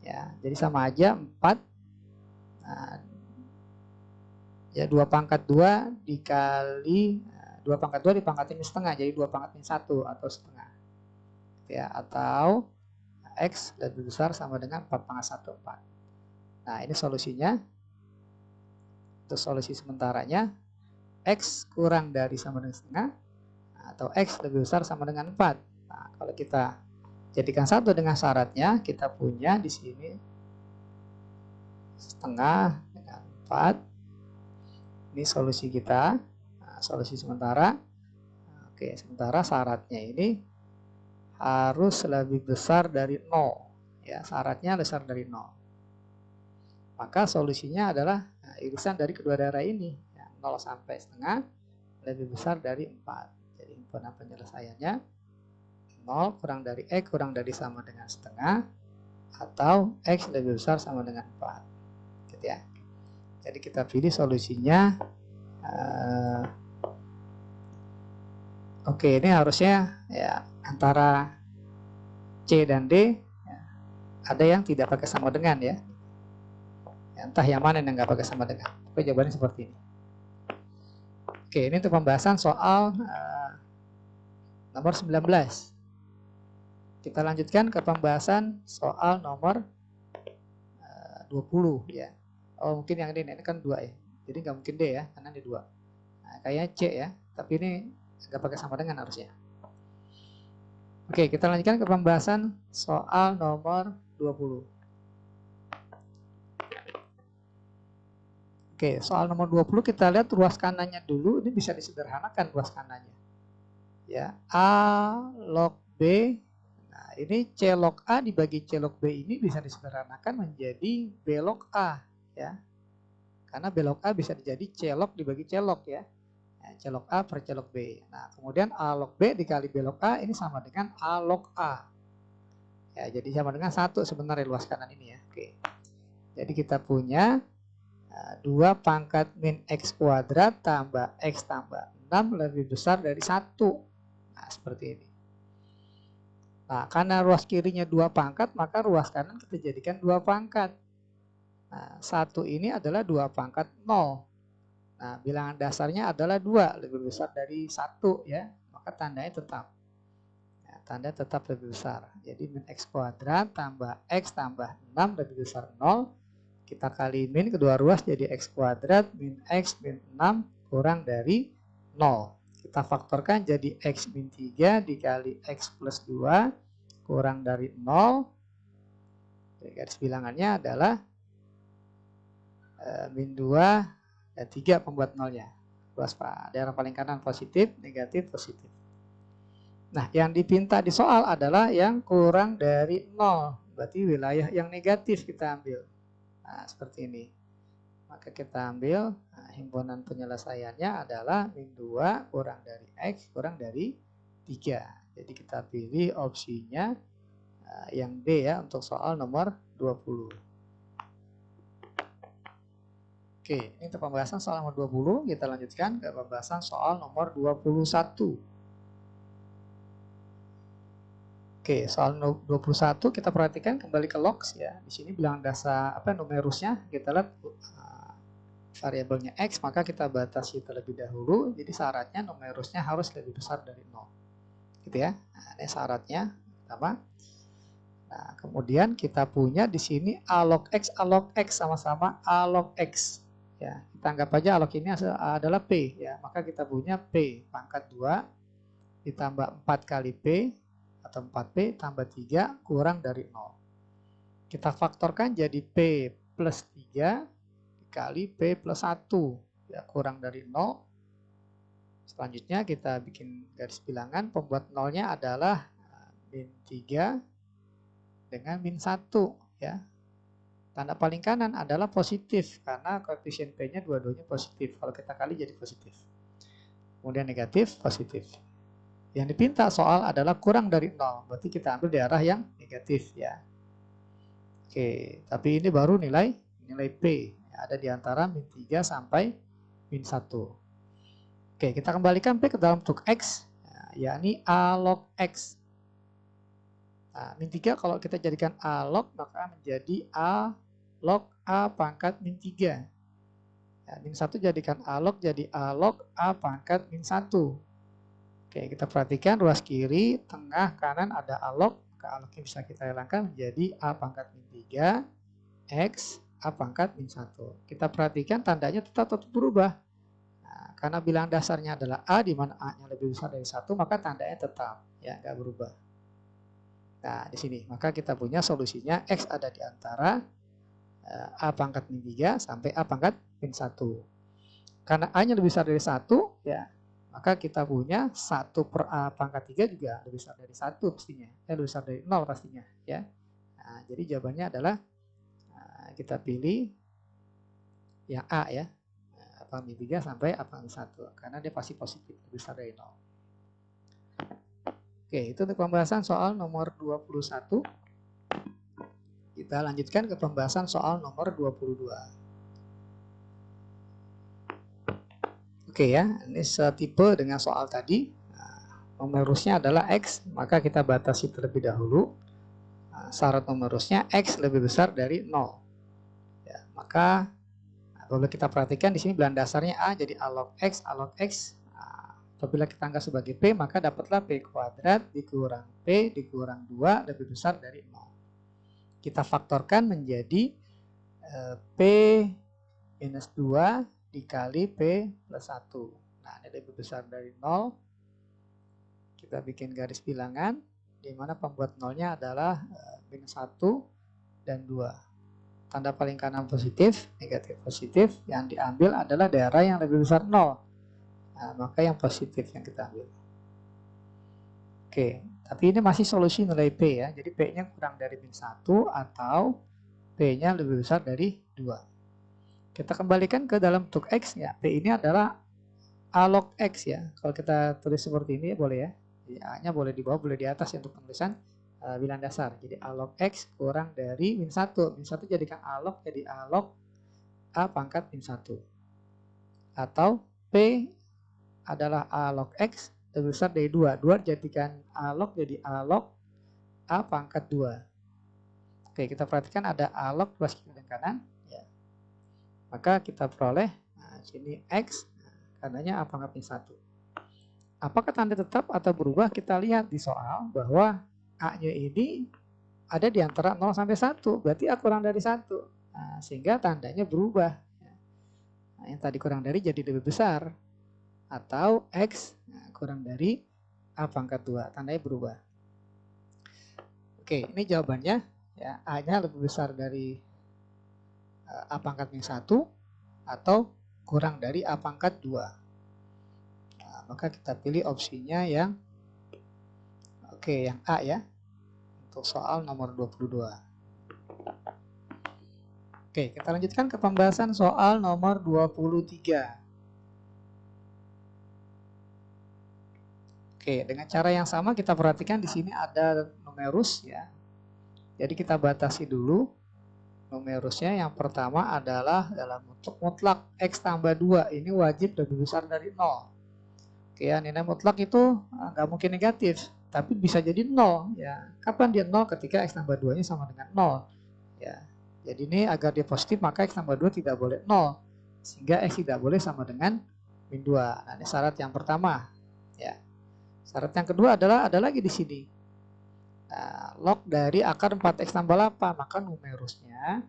Ya, jadi sama aja 4. Nah, ya 2 pangkat 2 dikali 2 pangkat 2 dipangkatin min setengah, jadi 2 pangkat min 1 atau setengah. Ya, atau X lebih besar sama dengan 4 pangkat 1, 4. Nah, ini solusinya. Untuk solusi sementaranya, X kurang dari sama dengan setengah atau X lebih besar sama dengan 4. Nah, kalau kita jadikan satu dengan syaratnya, kita punya di sini setengah dengan 4. Ini solusi kita. Nah, solusi sementara. Oke, sementara syaratnya ini harus lebih besar dari 0. Ya, syaratnya besar dari 0. Maka solusinya adalah irisan dari kedua darah ini. Ya, 0 sampai setengah lebih besar dari 4. Jadi himpunan penyelesaiannya 0 kurang dari X kurang dari sama dengan setengah atau X lebih besar sama dengan 4. Gitu ya. Jadi kita pilih solusinya. Oke, ini harusnya ya antara C dan D ya, ada yang tidak pakai sama dengan ya. Entah yang mana yang nggak pakai sama dengan. Oke, jawabannya seperti ini. Oke, ini untuk pembahasan soal nomor 19. Kita lanjutkan ke pembahasan soal nomor 20 ya. Oh mungkin yang ini kan 2 ya. Jadi nggak mungkin D ya, karena ini 2. Nah, kayaknya C ya, tapi ini nggak pakai sama dengan harusnya. Oke, kita lanjutkan ke pembahasan soal nomor 20. Oke, soal nomor 20 kita lihat ruas kanannya dulu. Ini bisa disederhanakan ruas kanannya. Ya, A log B. Nah, ini C log A dibagi C log B ini bisa disederhanakan menjadi B log A ya. Karena B log A bisa jadi C log dibagi C log ya. C log A per C log B. Nah, kemudian A log B dikali B log A ini sama dengan A log A. Ya, jadi sama dengan 1 sebenarnya luas kanan ini ya. Oke. Jadi kita punya 2 pangkat min X kuadrat tambah X tambah 6 lebih besar dari 1. Nah, seperti ini. Nah, karena ruas kirinya 2 pangkat, maka ruas kanan kita jadikan 2 pangkat. Nah, 1 ini adalah 2 pangkat 0. Nah, bilangan dasarnya adalah 2, lebih besar dari 1 ya. Maka tandanya tetap. Nah, tanda tetap lebih besar. Jadi min X kuadrat tambah X tambah 6 lebih besar 0. Kita kali min kedua ruas jadi X kuadrat min X min 6 kurang dari 0. Kita faktorkan jadi X min 3 dikali X plus 2 kurang dari 0. Jadi garis bilangannya adalah min 2 dan 3 pembuat nolnya. Ruas daerah paling kanan positif, negatif, positif. Nah, yang dipinta di soal adalah yang kurang dari 0. Berarti wilayah yang negatif kita ambil. Nah, seperti ini. Maka kita ambil himpunan penyelesaiannya adalah min 2 kurang dari X kurang dari 3. Jadi kita pilih opsinya yang D ya untuk soal nomor 20. Oke, ini untuk pembahasan soal nomor 20. Kita lanjutkan ke pembahasan soal nomor 21. Oke, soal 21 kita perhatikan kembali ke logs ya. Di sini bilangan dasar numerusnya kita lihat variabelnya X, maka kita batasi terlebih dahulu. Jadi syaratnya numerusnya harus lebih besar dari 0. Gitu ya. Nah, ini syaratnya pertama. Nah, kemudian kita punya di sini A log X sama-sama A log X. Ya, kita anggap aja A log ini adalah P ya. Maka kita punya P pangkat 2 ditambah 4 kali P atau 4P tambah 3 kurang dari 0. Kita faktorkan jadi P plus 3 dikali P plus 1 ya, kurang dari 0. Selanjutnya kita bikin garis bilangan, pembuat nolnya adalah min 3 dengan min 1 ya. Tanda paling kanan adalah positif karena koefisien P-nya dua-duanya positif. Kalau kita kali jadi positif. Kemudian negatif, positif. Yang dipinta soal adalah kurang dari 0. Berarti kita ambil di arah yang negatif ya. Oke, tapi ini baru nilai P. Ada di antara min 3 sampai min 1. Oke, kita kembalikan P ke dalam bentuk X, yakni A log X. Nah, min 3 kalau kita jadikan A log, maka menjadi A log A pangkat min 3. Ya, min 1 jadikan A log, jadi A log A pangkat min 1. Oke, kita perhatikan ruas kiri, tengah, kanan ada A log, maka A lognya bisa kita hilangkan menjadi A pangkat min 3, X, A pangkat min 1. Kita perhatikan tandanya tetap berubah. Nah, karena bilangan dasarnya adalah A, di mana A-nya lebih besar dari 1, maka tandanya tetap, ya, nggak berubah. Nah, di sini, maka kita punya solusinya X ada di antara A pangkat min 3 sampai A pangkat min 1. Karena A-nya lebih besar dari 1, ya, maka kita punya 1 per A pangkat 3 juga lebih besar dari 1 pastinya. Lebih besar dari 0 pastinya, ya. Nah, jadi jawabannya adalah kita pilih yang A ya, A pangkat 3 sampai A pangkat 1 karena dia pasti positif lebih besar dari 0. Oke, itu untuk pembahasan soal nomor 21. Kita lanjutkan ke pembahasan soal nomor 22. Oke ya, ini setipe dengan soal tadi. Numerusnya adalah X, maka kita batasi terlebih dahulu. Syarat numerusnya X lebih besar dari 0. Ya, maka kalau kita perhatikan di sini bilangan dasarnya A, jadi A log X, A log X. Apabila kita anggap sebagai P, maka dapatlah P kuadrat dikurang P dikurang 2 lebih besar dari 0. Kita faktorkan menjadi P minus 2 dikali P plus 1. Nah, ini lebih besar dari 0. Kita bikin garis bilangan, di mana pembuat nolnya adalah minus 1 dan 2. Tanda paling kanan positif, negatif positif. Yang diambil adalah daerah yang lebih besar 0. Nah, maka yang positif yang kita ambil. Oke, tapi ini masih solusi nilai P ya. Jadi P-nya kurang dari min 1 atau P-nya lebih besar dari 2. Kita kembalikan ke dalam bentuk X ya. P ini adalah A log X ya. Kalau kita tulis seperti ini boleh ya. Jadi A-nya boleh di bawah, boleh di atas ya untuk penulisan bilangan dasar. Jadi A log X kurang dari min 1. Min 1 jadikan A log, jadi A log A pangkat min 1. Atau P adalah A log X lebih besar dari 2. 2 jadikan A log, jadi A log A pangkat 2. Oke, kita perhatikan ada A log plus kiri dan kanan. Ya. Maka kita peroleh, nah, sini X, karenanya A pangkat min 1. Apakah tanda tetap atau berubah? Kita lihat di soal bahwa A-nya ini ada di antara 0 sampai 1. Berarti A kurang dari 1. Nah, sehingga tandanya berubah. Nah, yang tadi kurang dari jadi lebih besar. Atau X kurang dari A pangkat 2. Tandanya berubah. Oke, ini jawabannya. Ya, A-nya lebih besar dari A pangkat min 1 atau kurang dari A pangkat 2. Nah, maka kita pilih opsinya yang yang A ya. Untuk soal nomor 22. Oke, kita lanjutkan ke pembahasan soal nomor 23. Oke, dengan cara yang sama kita perhatikan di sini ada numerus ya. Jadi kita batasi dulu numerusnya. Yang pertama adalah dalam bentuk mutlak X tambah 2. Ini wajib lebih besar dari 0. Oke, ya, nilai mutlak itu nggak mungkin negatif, tapi bisa jadi 0 ya. Kapan dia 0? Ketika X tambah 2 nya sama dengan 0 ya. Jadi ini agar dia positif maka X tambah 2 tidak boleh 0, sehingga X tidak boleh sama dengan min 2. Nah, ini syarat yang pertama ya. Syarat yang kedua adalah ada lagi di sini. Nah, log dari akar 4X tambah 8, maka numerusnya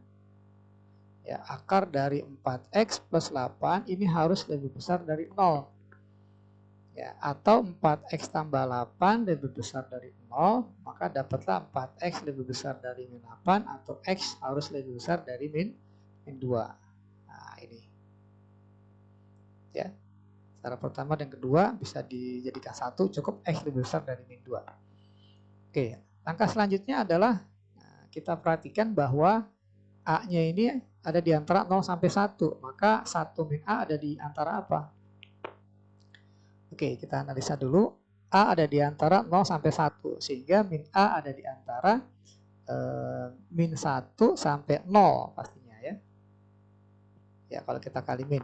ya akar dari 4X plus 8 ini harus lebih besar dari 0. Ya, atau 4X tambah 8 lebih besar dari 0, maka dapatlah 4X lebih besar dari min 8 atau X harus lebih besar dari min 2. Nah, ini. Ya. Cara pertama dan kedua bisa dijadikan satu, cukup X lebih besar dari min 2. Oke, langkah selanjutnya adalah kita perhatikan bahwa A-nya ini ada di antara 0 sampai 1, maka 1 min A ada di antara apa? Oke, kita analisa dulu. A ada di antara 0 sampai 1, sehingga min A ada di antara min 1 sampai 0 pastinya ya. Ya, kalau kita kali min.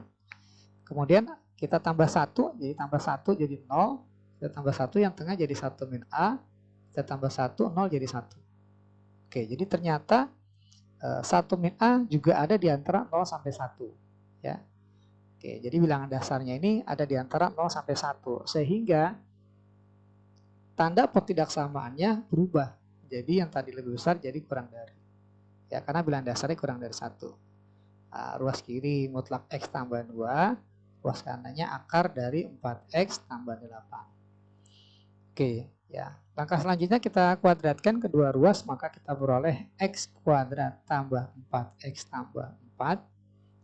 Kemudian kita tambah 1, jadi tambah 1 jadi 0. Kita tambah 1 yang tengah jadi 1 min A. Kita tambah 1, 0 jadi 1. Oke, jadi ternyata 1 min A juga ada di antara 0 sampai 1. Ya. Oke, jadi bilangan dasarnya ini ada di antara 0 sampai 1. Sehingga tanda pertidaksamaannya berubah. Jadi yang tadi lebih besar jadi kurang dari. Ya, karena bilangan dasarnya kurang dari 1. Nah, ruas kiri mutlak X tambah 2. Ruas kanannya akar dari 4X tambah 8. Oke, ya. Langkah selanjutnya kita kuadratkan kedua ruas, maka kita peroleh X kuadrat tambah 4X tambah 4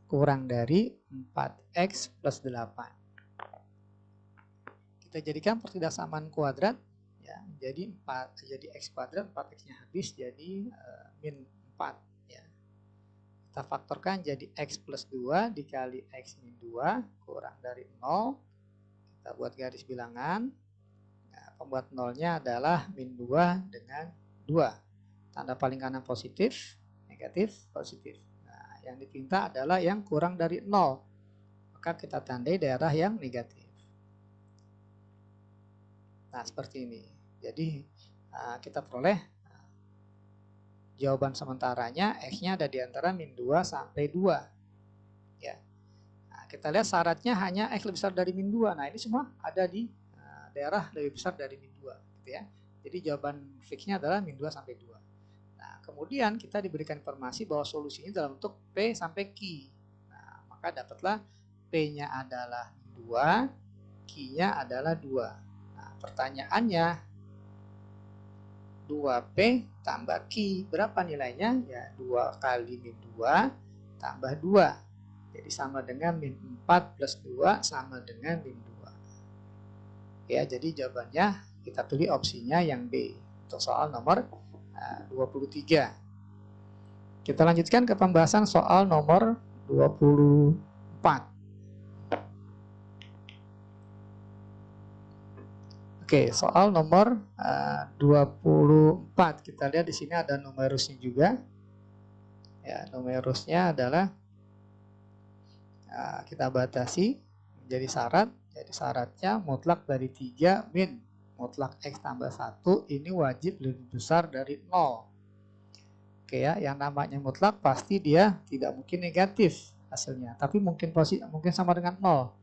kurang dari 4X plus 8. Kita jadikan pertidaksamaan kuadrat ya, jadi X kuadrat, 4X-nya habis jadi min 4 ya. Kita faktorkan jadi X plus 2 dikali X min 2 kurang dari 0. Kita buat garis bilangan. Nah, pembuat nolnya adalah min 2 dengan 2. Tanda paling kanan positif, negatif, positif. Yang dipinta adalah yang kurang dari 0, maka kita tandai daerah yang negatif. Nah, seperti ini. Jadi kita peroleh jawaban sementaranya X-nya ada di antara min 2 sampai 2 ya. Nah, kita lihat syaratnya hanya X lebih besar dari min 2. Nah, ini semua ada di daerah lebih besar dari min 2 gitu ya. Jadi jawaban fixnya adalah min 2 sampai 2. Kemudian kita diberikan informasi bahwa solusinya dalam bentuk P sampai Q. Nah, Maka dapatlah P-nya adalah 2, Q-nya adalah 2. Nah, pertanyaannya 2P tambah Q berapa nilainya? Ya 2 kali min 2 tambah 2. Jadi sama dengan min 4 plus 2 sama dengan min 2. Ya, jadi jawabannya kita pilih opsinya yang B untuk soal nomor 23. Kita lanjutkan ke pembahasan soal nomor 24. Oke, soal nomor 24. Kita lihat di sini ada numerusnya juga. Ya, numerusnya adalah kita batasi menjadi syarat. Jadi syaratnya mutlak dari 3 min mutlak X tambah 1 ini wajib lebih besar dari 0. Oke ya, yang namanya mutlak pasti dia tidak mungkin negatif hasilnya, tapi mungkin sama dengan 0.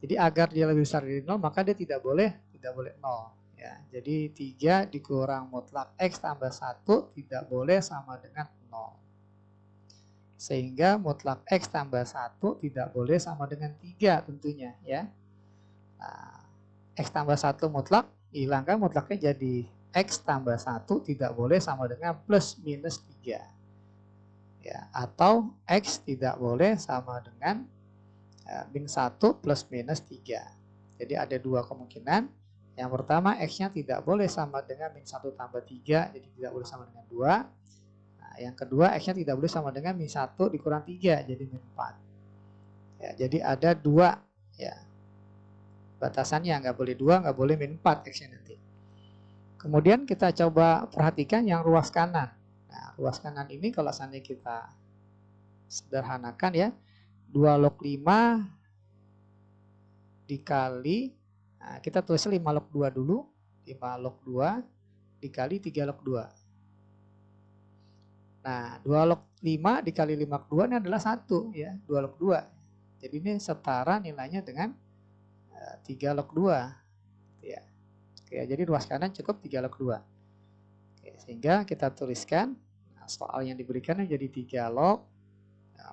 Jadi agar dia lebih besar dari 0 maka dia tidak boleh 0 ya. Jadi 3 dikurang mutlak X tambah 1 tidak boleh sama dengan 0. Sehingga mutlak X tambah 1 tidak boleh sama dengan 3 tentunya ya. Nah, X tambah 1 mutlak, hilangkan mutlaknya jadi X tambah 1 tidak boleh sama dengan plus minus 3 ya, atau X tidak boleh sama dengan min 1 plus minus 3. Jadi ada dua kemungkinan. Yang pertama X nya tidak boleh sama dengan min 1 tambah 3, jadi tidak boleh sama dengan 2. Nah, yang kedua X nya tidak boleh sama dengan min 1 dikurang 3, jadi min 4 ya. Jadi ada dua ya batasannya, nggak boleh 2, nggak boleh min 4 X nya nanti. Kemudian kita coba perhatikan yang ruas kanan. Nah, ruas kanan ini kalau seandainya kita sederhanakan ya, 2 log 5 dikali, nah kita tulis 5 log 2 dulu, 5 log 2 dikali 3 log 2. Nah, 2 log 5 dikali 5 log 2 ini adalah 1 ya, 2 log 2. Jadi ini setara nilainya dengan 3 log 2 ya. Oke, jadi ruas kanan cukup 3 log 2. Oke, sehingga kita tuliskan soal yang diberikan jadi 3 log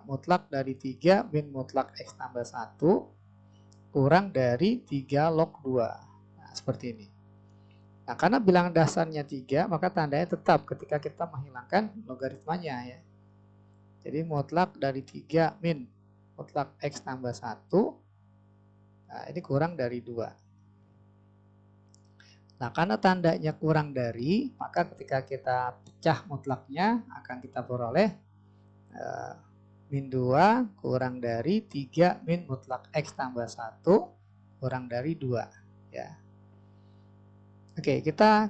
mutlak dari 3 min mutlak X tambah 1 kurang dari 3 log 2. Nah, seperti ini. Nah, karena bilangan dasarnya 3, maka tandanya tetap ketika kita menghilangkan logaritmanya ya. Jadi mutlak dari 3 min mutlak X tambah 1, nah ini kurang dari 2. Nah, karena tandanya kurang dari, maka ketika kita pecah mutlaknya akan kita peroleh min 2 kurang dari 3 min mutlak X tambah 1 kurang dari 2 ya. Oke, kita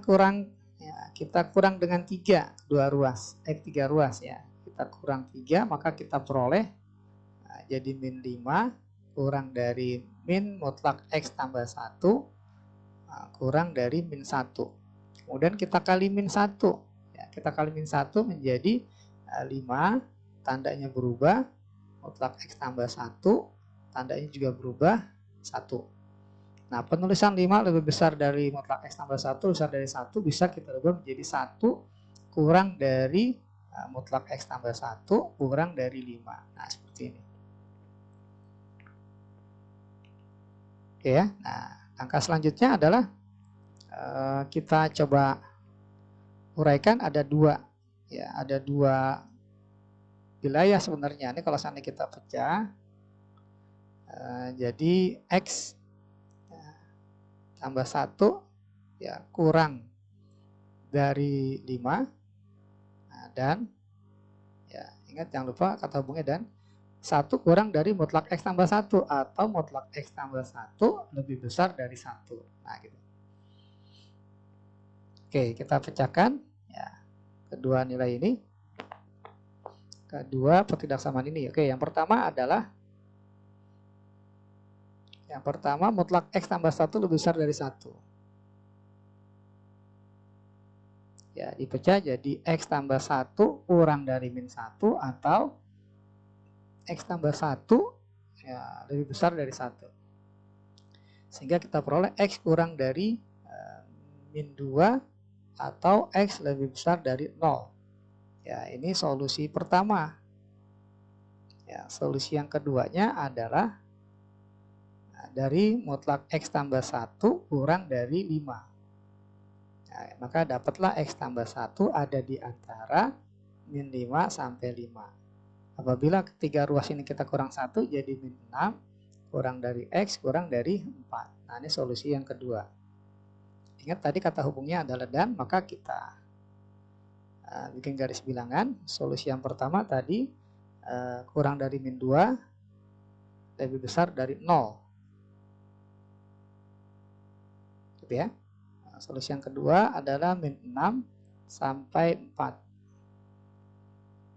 kurang dengan 3 3 ruas ya. Kita kurang 3 maka kita peroleh jadi min 5 kurang dari min mutlak X tambah 1 kurang dari min 1. Kemudian kita kali min 1 ya, kita kali min 1 menjadi 5, tandanya berubah, mutlak X tambah 1 tandanya juga berubah 1. Nah, penulisan 5 lebih besar dari mutlak X tambah 1 besar dari 1 bisa kita ubah menjadi 1 kurang dari mutlak X tambah 1 kurang dari 5. Nah, seperti ini. Oke ya. Nah, angka selanjutnya adalah kita coba uraikan, ada dua wilayah sebenarnya. Ini kalau seandainya kita pecah jadi X tambah 1 ya kurang dari 5 dan ya ingat jangan lupa kata hubungnya dan 1 kurang dari mutlak X tambah 1 atau mutlak X tambah 1 lebih besar dari 1. Nah, gitu. Oke, kita pecahkan ya kedua nilai ini, kedua pertidaksamaan ini. Oke, yang pertama adalah mutlak X tambah 1 lebih besar dari 1 ya, dipecah jadi X tambah 1 kurang dari min 1 atau X tambah 1 ya lebih besar dari 1, sehingga kita peroleh X kurang dari min 2 atau X lebih besar dari 0 ya. Ini solusi pertama Ya, solusi yang keduanya adalah dari mutlak X tambah 1 kurang dari 5. Nah, maka dapatlah X tambah 1 ada di antara min 5 sampai 5. Apabila ketiga ruas ini kita kurang 1 jadi min 6 kurang dari X kurang dari 4. Nah, ini solusi yang kedua. Ingat tadi kata hubungnya adalah dan, maka kita bikin garis bilangan. Solusi yang pertama tadi kurang dari min 2 lebih besar dari 0. Gitu ya. Nah, solusi yang kedua adalah min 6 sampai 4.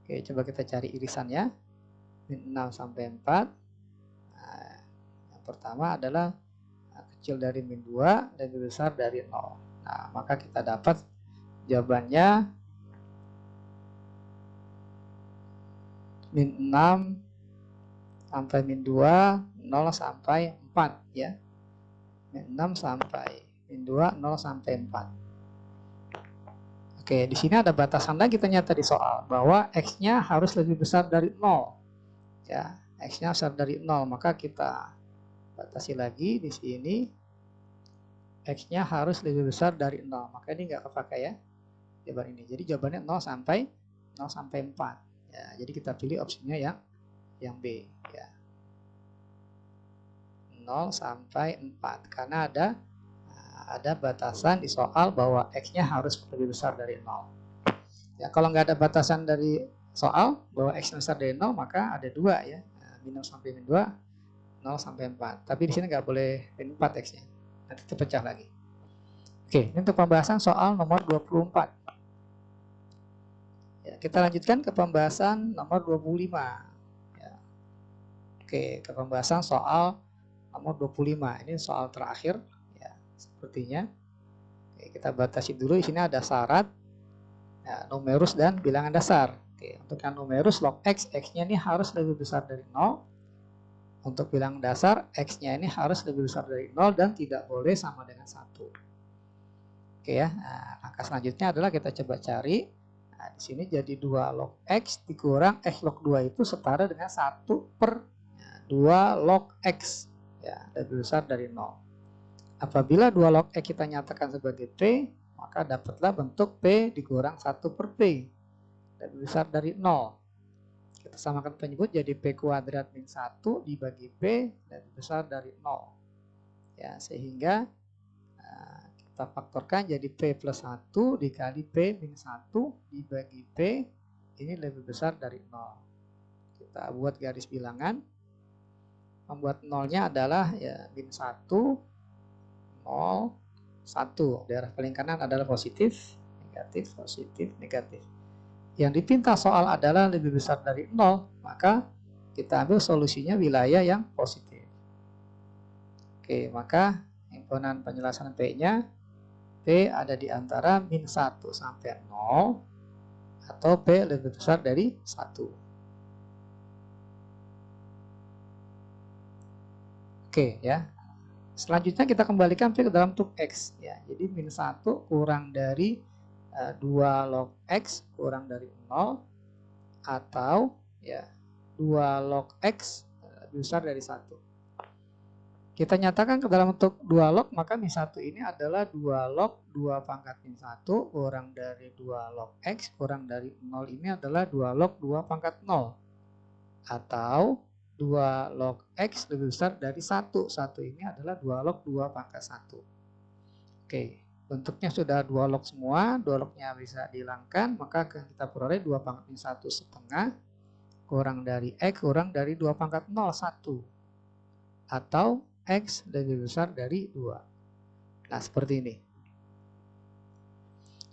Oke, coba kita cari irisannya. Min 6 sampai 4. Nah, yang pertama adalah kecil dari min 2 lebih besar dari 0. Nah, maka kita dapat jawabannya min 6 sampai min 2, 0 sampai 4 ya. Min 6 sampai min 2, 0 sampai 4. Oke, di sini ada batasan lagi ternyata di soal bahwa X-nya harus lebih besar dari 0. Ya, X-nya besar dari 0, maka kita batasi lagi di sini. X-nya harus lebih besar dari 0, maka ini nggak kepakai ya jawaban ini. Jadi jawabannya 0 sampai 4. Ya, jadi kita pilih opsinya yang B ya. 0 sampai 4 karena ada batasan di soal bahwa X-nya harus lebih besar dari 0. Ya, kalau nggak ada batasan dari soal bahwa X besar dari 0, maka ada 2 ya. Minus sampai min 2, 0 sampai 4. Tapi di sini nggak boleh min 4 X-nya. Nanti terpecah lagi. Oke, ini untuk pembahasan soal nomor 24. Ya, kita lanjutkan ke pembahasan nomor 25. Ya. Oke, ke pembahasan soal nomor 25. Ini soal terakhir ya, sepertinya. Oke, kita batasi dulu. Di sini ada syarat ya, numerus dan bilangan dasar. Oke, untuk yang numerus log X, X-nya ini harus lebih besar dari 0. Untuk bilangan dasar, X-nya ini harus lebih besar dari 0 dan tidak boleh sama dengan 1. Oke ya, nah, langkah selanjutnya adalah kita coba cari. Nah, di sini jadi 2 log X dikurang X log 2 itu setara dengan 1 per 2 log X. Ya, lebih besar dari 0. Apabila 2 log X kita nyatakan sebagai P, maka dapatlah bentuk P dikurang 1 per P. Lebih besar dari 0. Kita samakan penyebut jadi P kuadrat min 1 dibagi P lebih besar dari 0. Ya, sehingga kita faktorkan jadi P plus 1 dikali P min 1 dibagi P ini lebih besar dari 0. Kita buat garis bilangan. Membuat nolnya adalah ya min 1, 0, 1. Daerah paling kanan adalah positif, negatif, positif, negatif. Yang dipinta soal adalah lebih besar dari 0, maka kita ambil solusinya wilayah yang positif. Oke, maka himpunan penjelasan P-nya, P ada di antara min 1 sampai 0, atau P lebih besar dari 1. Oke ya. Selanjutnya kita kembalikan P ke dalam bentuk X. Ya, jadi min 1 kurang dari 2 log X kurang dari 0 atau ya 2 log X lebih besar dari 1. Kita nyatakan ke dalam bentuk 2 log, maka min 1 ini adalah 2 log 2 pangkat min 1 kurang dari 2 log X kurang dari 0 ini adalah 2 log 2 pangkat 0 atau 2 log X lebih besar dari 1. 1 ini adalah 2 log 2 pangkat 1. Oke. Bentuknya sudah 2 log semua, 2 lognya bisa dihilangkan, maka kita peroleh 2 pangkat min 1 setengah kurang dari X kurang dari 2 pangkat 0, 1. Atau X lebih besar dari 2. Nah, seperti ini.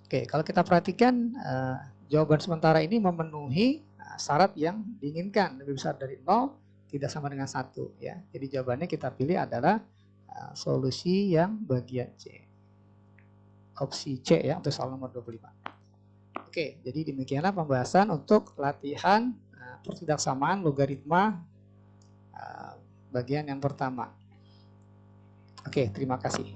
Oke, kalau kita perhatikan, jawaban sementara ini memenuhi syarat yang diinginkan, lebih besar dari 0, tidak sama dengan 1. Ya. Jadi jawabannya kita pilih adalah solusi yang bagian C. Opsi C ya untuk soal nomor 25. Oke, jadi demikianlah pembahasan untuk latihan pertidaksamaan logaritma bagian yang pertama. Oke, terima kasih.